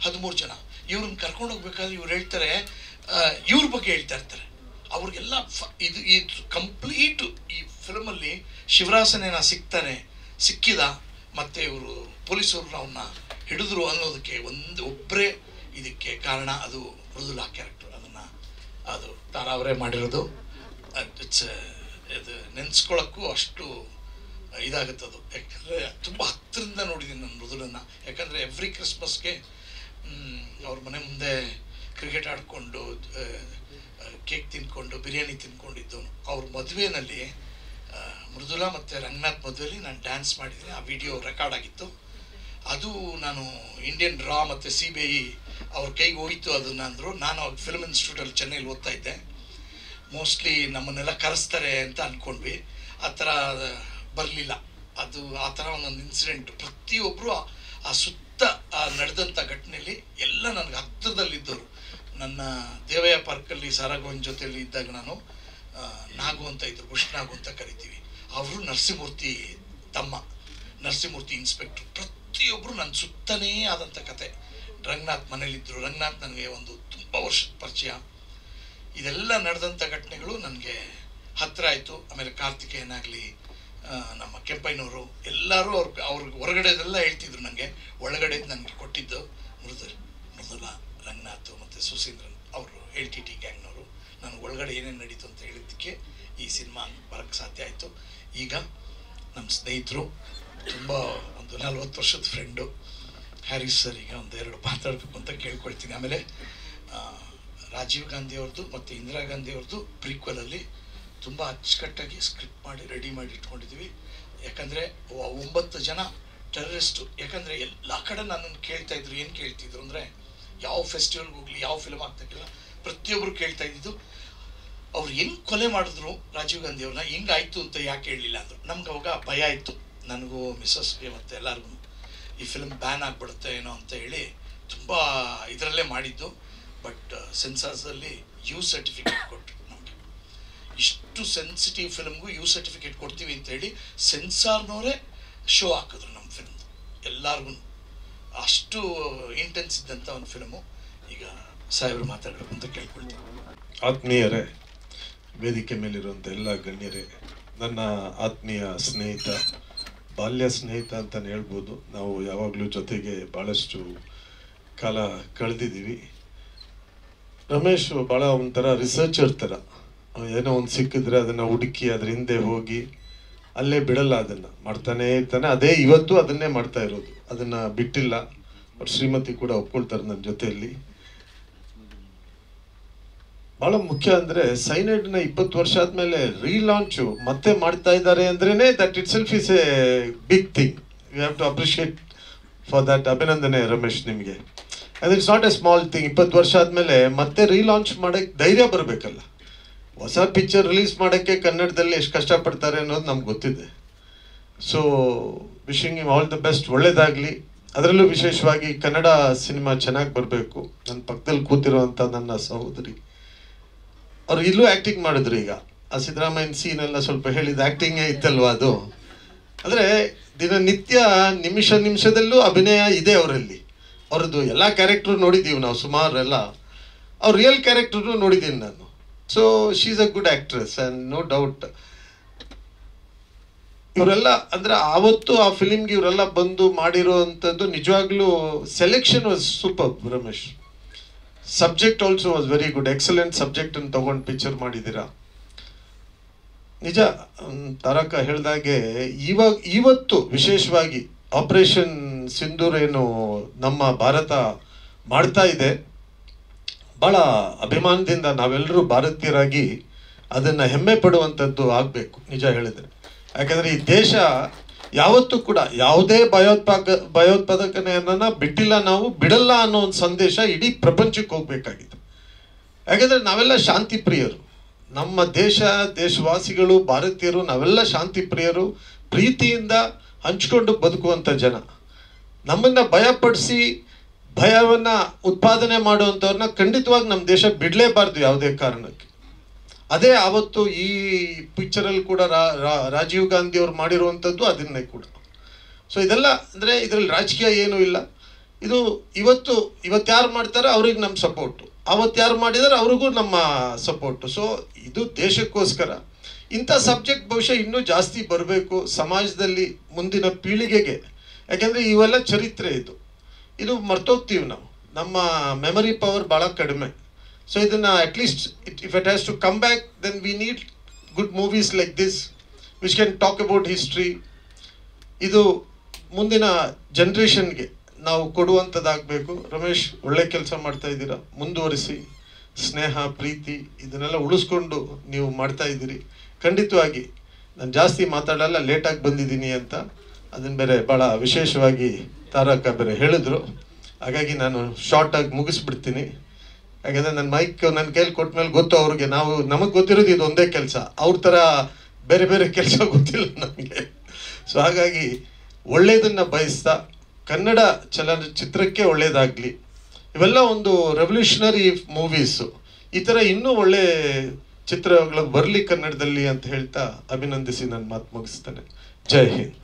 13 ಜನ. ಇವ್ರನ್ನ ಕರ್ಕೊಂಡು ಹೋಗ್ಬೇಕಾದ್ರೆ ಇವ್ರು ಹೇಳ್ತಾರೆ, ಇವ್ರ ಬಗ್ಗೆ ಹೇಳ್ತಾ ಇರ್ತಾರೆ. ಅವ್ರಿಗೆಲ್ಲ ಇದು ಕಂಪ್ಲೀಟು ಈ ಫಿಲ್ಮಲ್ಲಿ ಶಿವರಾಸನೇನ ಸಿಕ್ಕಿದ, ಮತ್ತು ಇವರು ಪೊಲೀಸರು ಅವನ್ನ ಹಿಡಿದ್ರು ಅನ್ನೋದಕ್ಕೆ ಒಬ್ಬರೇ ಇದಕ್ಕೆ ಕಾರಣ, ಅದು ಮೃದುಲಾ ಕ್ಯಾರೆಕ್ಟರ್. ಅದು ತಾರಾ ಅವರೇ ಮಾಡಿರೋದು. ಇದು ನೆನೆಸ್ಕೊಳ್ಳೋಕ್ಕೂ ಅಷ್ಟು ಇದಾಗುತ್ತದು. ಯಾಕಂದರೆ ತುಂಬ ಹತ್ತಿರದಿಂದ ನೋಡಿದ್ದೀನಿ ನಾನು ಮೃದುಲನ್ನ. ಯಾಕಂದರೆ ಎವ್ರಿ ಕ್ರಿಸ್ಮಸ್ಗೆ ಅವ್ರ ಮನೆ ಮುಂದೆ ಕ್ರಿಕೆಟ್ ಆಡಿಕೊಂಡು, ಕೇಕ್ ತಿನ್ಕೊಂಡು, ಬಿರಿಯಾನಿ ತಿನ್ಕೊಂಡಿದ್ದವನು. ಅವ್ರ ಮದುವೆಯಲ್ಲಿ ಮೃದುಲಾ ಮತ್ತು ರಂಗನಾಥ್ ಮದುವೆಯಲ್ಲಿ ನಾನು ಡ್ಯಾನ್ಸ್ ಮಾಡಿದ್ದೀನಿ. ಆ ವಿಡಿಯೋ ರೆಕಾರ್ಡ್ ಆಗಿತ್ತು. ಅದು ನಾನು ಇಂಡಿಯನ್ ರಾ ಮತ್ತು CBI ಅವ್ರ ಕೈಗೆ ಹೋಯಿತು ಅದನ್ನು ಅಂದರು. ನಾನು ಅವಾಗ ಫಿಲ್ಮ್ ಇನ್ಸ್ಟಿಟ್ಯೂಟಲ್ಲಿ ಚೆನ್ನೈಲಿ ಓದ್ತಾ ಇದ್ದೆ. ಮೋಸ್ಟ್ಲಿ ನಮ್ಮನ್ನೆಲ್ಲ ಕರೆಸ್ತಾರೆ ಅಂತ ಅಂದ್ಕೊಂಡ್ವಿ. ಆ ಥರ ಬರಲಿಲ್ಲ. ಅದು ಆ ಥರ ಒಂದೊಂದು ಇನ್ಸಿಡೆಂಟು. ಪ್ರತಿಯೊಬ್ಬರು ಆ ಸುತ್ತ ನಡೆದಂಥ ಘಟನೆಯಲ್ಲಿ ಎಲ್ಲ ನನಗೆ ಹತ್ತಿರದಲ್ಲಿದ್ದವರು. ನನ್ನ ದೇವಯ್ಯ ಪಾರ್ಕಲ್ಲಿ ಸಾರಾಗೋವಿನ ಜೊತೆಯಲ್ಲಿ ಇದ್ದಾಗ ನಾನು ನಾಗು ಅಂತ ಇದ್ದರು, ನಾಗು ಅಂತ ಕರಿತೀವಿ. ಅವರು ನರಸಿಂಹಮೂರ್ತಿ ತಮ್ಮ, ನರಸಿಂಹಮೂರ್ತಿ ಇನ್ಸ್ಪೆಕ್ಟ್ರು. ಪ್ರತಿಯೊಬ್ಬರು ನನ್ನ ಸುತ್ತನೇ ಆದಂಥ ಕತೆ. ರಂಗನಾಥ್ ಮನೇಲಿದ್ದರು. ರಂಗನಾಥ್ ನನಗೆ ಒಂದು ತುಂಬ ವರ್ಷದ ಪರಿಚಯ. ಇದೆಲ್ಲ ನಡೆದಂಥ ಘಟನೆಗಳು ನನಗೆ ಹತ್ತಿರ ಆಯಿತು. ಆಮೇಲೆ ಕಾರ್ತಿಕೇಯನಾಗಲಿ, ನಮ್ಮ ಕೆಂಪಯ್ಯನವರು ಎಲ್ಲರೂ ಅವ್ರಿಗೆ ಹೊರಗಡೆದೆಲ್ಲ ಹೇಳ್ತಿದ್ರು. ನನಗೆ ಒಳಗಡೆ ನನಗೆ ಕೊಟ್ಟಿದ್ದು ಮೃದುಲಾ, ರಂಗನಾಥ್ ಮತ್ತು ಸುಸೀಂದ್ರನ್ ಅವರು LTT ಗ್ಯಾಂಗ್ನವರು. ನಾನು ಒಳಗಡೆ ಏನೇನು ನಡೀತು ಅಂತ ಹೇಳಿದ್ದಕ್ಕೆ ಈ ಸಿನಿಮಾ ಬರೋಕ್ಕೆ ಸಾಧ್ಯ ಆಯಿತು. ಈಗ ನಮ್ಮ ಸ್ನೇಹಿತರು, ತುಂಬ ಒಂದು 40 ವರ್ಷದ ಫ್ರೆಂಡು ಹ್ಯಾರಿಸ್ ಸರ್, ಈಗ ಒಂದೆರಡು ಮಾತಾಡಬೇಕು ಅಂತ ಕೇಳ್ಕೊಳ್ತೀನಿ. ಆಮೇಲೆ ರಾಜೀವ್ ಗಾಂಧಿ ಅವ್ರದ್ದು ಮತ್ತು ಇಂದಿರಾ ಗಾಂಧಿ ಅವ್ರದ್ದು ಪ್ರೀಕ್ವಲಲ್ಲಿ ತುಂಬ ಅಚ್ಚುಕಟ್ಟಾಗಿ ಸ್ಕ್ರಿಪ್ಟ್ ಮಾಡಿ ರೆಡಿ ಮಾಡಿ ಇಟ್ಕೊಂಡಿದ್ದೀವಿ. ಯಾಕಂದರೆ 9 ಜನ ಟೆರರಿಸ್ಟು. ಯಾಕಂದರೆ ಎಲ್ಲ ಕಡೆ ನನ್ನನ್ನು ಕೇಳ್ತಾ ಇದ್ರು, ಏನು ಕೇಳ್ತಿದ್ರು ಅಂದರೆ ಯಾವ ಫೆಸ್ಟಿವಲ್ಗೆ ಹೋಗಲಿ, ಯಾವ ಫಿಲ್ಮ್ ಆಗ್ತಾಯಿಲ್ಲ, ಪ್ರತಿಯೊಬ್ಬರು ಕೇಳ್ತಾ ಇದ್ದಿದ್ದು ಅವ್ರು ಹೆಂಗೆ ಕೊಲೆ ಮಾಡಿದ್ರು ರಾಜೀವ್ ಗಾಂಧಿ ಅವ್ರನ್ನ, ಹೆಂಗಾಯ್ತು ಅಂತ ಯಾಕೆ ಹೇಳಲಿಲ್ಲ ಅಂದರು. ನಮ್ಗೆ ಅವಾಗ ಭಯ ಇತ್ತು, ನನಗೂ ಮಿಸ್ಸಸ್ಗೆ ಮತ್ತು ಎಲ್ಲರಿಗೂ ಈ ಫಿಲ್ಮ್ ಬ್ಯಾನ್ ಆಗಿಬಿಡುತ್ತೆ ಏನೋ ಅಂತ ಹೇಳಿ ತುಂಬ ಇದರಲ್ಲೇ ಮಾಡಿದ್ದು. ಬಟ್ ಸೆನ್ಸಾರ್ಸಲ್ಲಿ ಯು ಸರ್ಟಿಫಿಕೇಟ್ ಕೊಟ್ಟರು ನಮಗೆ. ಇಷ್ಟು ಸೆನ್ಸಿಟಿವ್ ಫಿಲ್ಮ್ಗೂ ಯು ಸರ್ಟಿಫಿಕೇಟ್ ಕೊಡ್ತೀವಿ ಅಂತ ಹೇಳಿ ಸೆನ್ಸಾರ್ನವರೇ ಶೋ ಹಾಕಿದ್ರು ನಮ್ಮ ಫಿಲ್ಮ್. ಎಲ್ಲರಿಗೂ ಅಷ್ಟು ಇಂಟೆನ್ಸ್ ಇದ್ದಂಥ ಒಂದು ಫಿಲ್ಮು. ಈಗ ಸಾಹೇಬರು ಮಾತಾಡಬೇಕು ಅಂತ ಕೇಳ್ಕೊಳ್ತೀನಿ. ಆತ್ಮೀಯರೇ, ವೇದಿಕೆ ಮೇಲಿರುವಂಥ ಎಲ್ಲ ಗಣ್ಯರೇ, ನನ್ನ ಆತ್ಮೀಯ ಸ್ನೇಹಿತ, ಬಾಲ್ಯ ಸ್ನೇಹಿತ ಅಂತಲೇ ಹೇಳ್ಬೋದು. ನಾವು ಯಾವಾಗಲೂ ಜೊತೆಗೆ ಭಾಳಷ್ಟು ಕಾಲ ಕಳೆದಿದ್ದೀವಿ. ರಮೇಶ್ ಭಾಳ ಒಂಥರ ರಿಸರ್ಚರ್ ಥರ. ಏನೋ ಒಂದು ಸಿಕ್ಕಿದ್ರೆ ಅದನ್ನು ಹುಡುಕಿ ಅದ್ರ ಹಿಂದೆ ಹೋಗಿ ಅಲ್ಲೇ ಬಿಡಲ್ಲ, ಅದನ್ನು ಮಾಡ್ತಾನೇ ಇರ್ತಾನೆ. ಅದೇ ಇವತ್ತು ಅದನ್ನೇ ಮಾಡ್ತಾ ಇರೋದು, ಅದನ್ನು ಬಿಟ್ಟಿಲ್ಲ. ಅವ್ರ ಶ್ರೀಮತಿ ಕೂಡ ಒಪ್ಕೊಳ್ತಾರೆ ನನ್ನ ಜೊತೆಯಲ್ಲಿ. ಭಾಳ ಮುಖ್ಯ ಅಂದರೆ ಸೈನೈಡ್ನ 20 ವರ್ಷ ಆದಮೇಲೆ ರೀಲಾಂಚು ಮತ್ತೆ ಮಾಡ್ತಾ ಇದ್ದಾರೆ ಅಂದ್ರೇ that itself is a big thing. You have to appreciate for that. ಅಭಿನಂದನೆ ರಮೇಶ್ ನಿಮಗೆ. ಅದು it's not a small thing. 20 ವರ್ಷ ಆದಮೇಲೆ ಮತ್ತೆ ರೀಲಾಂಚ್ ಮಾಡೋಕ್ಕೆ ಧೈರ್ಯ ಬರಬೇಕಲ್ಲ. ಹೊಸ ಪಿಕ್ಚರ್ ರಿಲೀಸ್ ಮಾಡೋಕ್ಕೆ ಕನ್ನಡದಲ್ಲಿ ಎಷ್ಟು ಕಷ್ಟಪಡ್ತಾರೆ ಅನ್ನೋದು ನಮ್ಗೆ ಗೊತ್ತಿದೆ. So wishing you all the best, ಒಳ್ಳೇದಾಗಲಿ. ಅದರಲ್ಲೂ ವಿಶೇಷವಾಗಿ ಕನ್ನಡ ಸಿನಿಮಾ ಚೆನ್ನಾಗಿ ಬರಬೇಕು. ನನ್ನ ಪಕ್ಕದಲ್ಲಿ ಕೂತಿರುವಂಥ ನನ್ನ ಸಹೋದರಿ ಅವ್ರು ಇಲ್ಲೂ ಆ್ಯಕ್ಟಿಂಗ್ ಮಾಡಿದ್ರು. ಈಗ ಆ ಸಿದ್ದರಾಮಯ್ಯನ ಸೀನೆಲ್ಲ ಸ್ವಲ್ಪ ಹೇಳಿದ ಆ್ಯಕ್ಟಿಂಗೇ ಇತ್ತಲ್ವ ಅದು. ಅಂದರೆ ದಿನನಿತ್ಯ ನಿಮಿಷದಲ್ಲೂ ಅಭಿನಯ ಇದೆ ಅವರಲ್ಲಿ. ಅವ್ರದ್ದು ಎಲ್ಲ ಕ್ಯಾರೆಕ್ಟ್ರು ನೋಡಿದ್ದೀವಿ ನಾವು, ಸುಮಾರೆಲ್ಲ. ಅವ್ರ ರಿಯಲ್ ಕ್ಯಾರೆಕ್ಟ್ರೂ ನೋಡಿದ್ದೀನಿ ನಾನು. So she is a good actress and no doubt. ಇವರೆಲ್ಲ ಅಂದರೆ ಆವತ್ತು ಆ ಫಿಲಿಮ್ಗೆ ಇವರೆಲ್ಲ ಬಂದು ಮಾಡಿರೋ ಅಂಥದ್ದು ನಿಜವಾಗ್ಲೂ selection was super. Ramesh subject also was very good. Excellent ಸಬ್ಜೆಕ್ಟನ್ನು ತೊಗೊಂಡು ಪಿಕ್ಚರ್ ಮಾಡಿದ್ದೀರಾ. ನಿಜ ತಾರಕ ಹೇಳ್ದಾಗೆ ಇವತ್ತು ವಿಶೇಷವಾಗಿ ಆಪರೇಷನ್ ಸಿಂಧೂರ್ ಏನು ನಮ್ಮ ಭಾರತ ಮಾಡ್ತಾ ಇದೆ, ಭಾಳ ಅಭಿಮಾನದಿಂದ ನಾವೆಲ್ಲರೂ ಭಾರತೀಯರಾಗಿ ಅದನ್ನು ಹೆಮ್ಮೆ ಪಡುವಂಥದ್ದು ಆಗಬೇಕು ನಿಜ ಹೇಳಿದರೆ. ಯಾಕಂದರೆ ಈ ದೇಶ ಯಾವತ್ತೂ ಕೂಡ ಯಾವುದೇ ಭಯೋತ್ಪಾದಕನೆಯನ್ನು ಬಿಟ್ಟಿಲ್ಲ, ನಾವು ಬಿಡಲ್ಲ ಅನ್ನೋ ಒಂದು ಸಂದೇಶ ಇಡೀ ಪ್ರಪಂಚಕ್ಕೆ ಹೋಗಬೇಕಾಗಿದೆ. ಯಾಕಂದರೆ ನಾವೆಲ್ಲ ಶಾಂತಿ ಪ್ರಿಯರು. ನಮ್ಮ ದೇಶವಾಸಿಗಳು, ಭಾರತೀಯರು ನಾವೆಲ್ಲ ಶಾಂತಿ ಪ್ರಿಯರು, ಪ್ರೀತಿಯಿಂದ ಹಂಚ್ಕೊಂಡು ಬದುಕುವಂಥ ಜನ. ನಮ್ಮನ್ನು ಭಯಪಡಿಸಿ ಭಯವನ್ನು ಉತ್ಪಾದನೆ ಮಾಡುವಂಥವ್ರನ್ನ ಖಂಡಿತವಾಗಿ ನಮ್ಮ ದೇಶ ಬಿಡಲೇಬಾರ್ದು ಯಾವುದೇ ಕಾರಣಕ್ಕೆ. ಅದೇ ಆವತ್ತು ಈ ಪಿಕ್ಚರಲ್ಲಿ ಕೂಡ ರಾಜೀವ್ ಗಾಂಧಿ ಅವ್ರು ಮಾಡಿರುವಂಥದ್ದು ಅದನ್ನೇ ಕೂಡ. ಸೊ ಇದೆಲ್ಲ ಅಂದರೆ ಇದರಲ್ಲಿ ರಾಜಕೀಯ ಏನೂ ಇಲ್ಲ. ಇದು ಇವತ್ತು ಯಾರು ಮಾಡ್ತಾರೆ ಅವ್ರಿಗೆ ನಮ್ಮ ಸಪೋರ್ಟು, ಅವತ್ತು ಯಾರು ಮಾಡಿದರೆ ಅವ್ರಿಗೂ ನಮ್ಮ ಸಪೋರ್ಟು. ಸೊ ಇದು ದೇಶಕ್ಕೋಸ್ಕರ ಇಂಥ ಸಬ್ಜೆಕ್ಟ್ ಬಹುಶಃ ಇನ್ನೂ ಜಾಸ್ತಿ ಬರಬೇಕು ಸಮಾಜದಲ್ಲಿ ಮುಂದಿನ ಪೀಳಿಗೆಗೆ. ಯಾಕೆಂದರೆ ಇವೆಲ್ಲ ಚರಿತ್ರೆ, ಇದು ಮರ್ತೋಗ್ತೀವಿ ನಾವು. ನಮ್ಮ ಮೆಮರಿ ಪವರ್ ಭಾಳ ಕಡಿಮೆ. ಸೊ ಇದನ್ನು at least if it has to come back then we need good movies like this which can talk about history. ಇದು ಮುಂದಿನ ಜನ್ರೇಷನ್ಗೆ ನಾವು ಕೊಡುವಂಥದ್ದಾಗಬೇಕು. ರಮೇಶ್ ಒಳ್ಳೆ ಕೆಲಸ ಮಾಡ್ತಾ ಇದ್ದೀರಾ, ಮುಂದುವರಿಸಿ. ಸ್ನೇಹ, ಪ್ರೀತಿ ಇದನ್ನೆಲ್ಲ ಉಳಿಸ್ಕೊಂಡು ನೀವು ಮಾಡ್ತಾ ಇದ್ದೀರಿ. ಖಂಡಿತವಾಗಿ ನಾನು ಜಾಸ್ತಿ ಮಾತಾಡಲ್ಲ, ಲೇಟಾಗಿ ಬಂದಿದ್ದೀನಿ ಅಂತ. ಅದನ್ನು ಬೇರೆ ಭಾಳ ವಿಶೇಷವಾಗಿ ತಾರಕ ಬೇರೆ ಹೇಳಿದ್ರು. ಹಾಗಾಗಿ ನಾನು ಶಾರ್ಟಾಗಿ ಮುಗಿಸ್ಬಿಡ್ತೀನಿ. ಯಾಕಂದರೆ ನನ್ನ ಮೈಕ್ ನನ್ನ ಕೈಲಿ ಕೊಟ್ಟ ಮೇಲೆ ಗೊತ್ತು ಅವ್ರಿಗೆ. ನಮಗೆ ಗೊತ್ತಿರೋದು ಇದು ಒಂದೇ ಕೆಲಸ, ಅವ್ರ ಥರ ಬೇರೆ ಬೇರೆ ಕೆಲಸ ಗೊತ್ತಿಲ್ಲ ನಮಗೆ. ಸೊ ಹಾಗಾಗಿ ಒಳ್ಳೆಯದನ್ನು ಬಯಸ್ತಾ ಕನ್ನಡ ಚಲನಚಿತ್ರಕ್ಕೆ ಒಳ್ಳೆಯದಾಗಲಿ. ಇವೆಲ್ಲ ಒಂದು ರೆವಲ್ಯೂಷನರಿ ಮೂವೀಸು. ಈ ಥರ ಇನ್ನೂ ಒಳ್ಳೆ ಚಿತ್ರಗಳು ಬರಲಿ ಕನ್ನಡದಲ್ಲಿ ಅಂತ ಹೇಳ್ತಾ ಅಭಿನಂದಿಸಿ ನನ್ನ ಮಾತು ಮುಗಿಸ್ತೇನೆ. ಜೈ ಹಿಂದ್.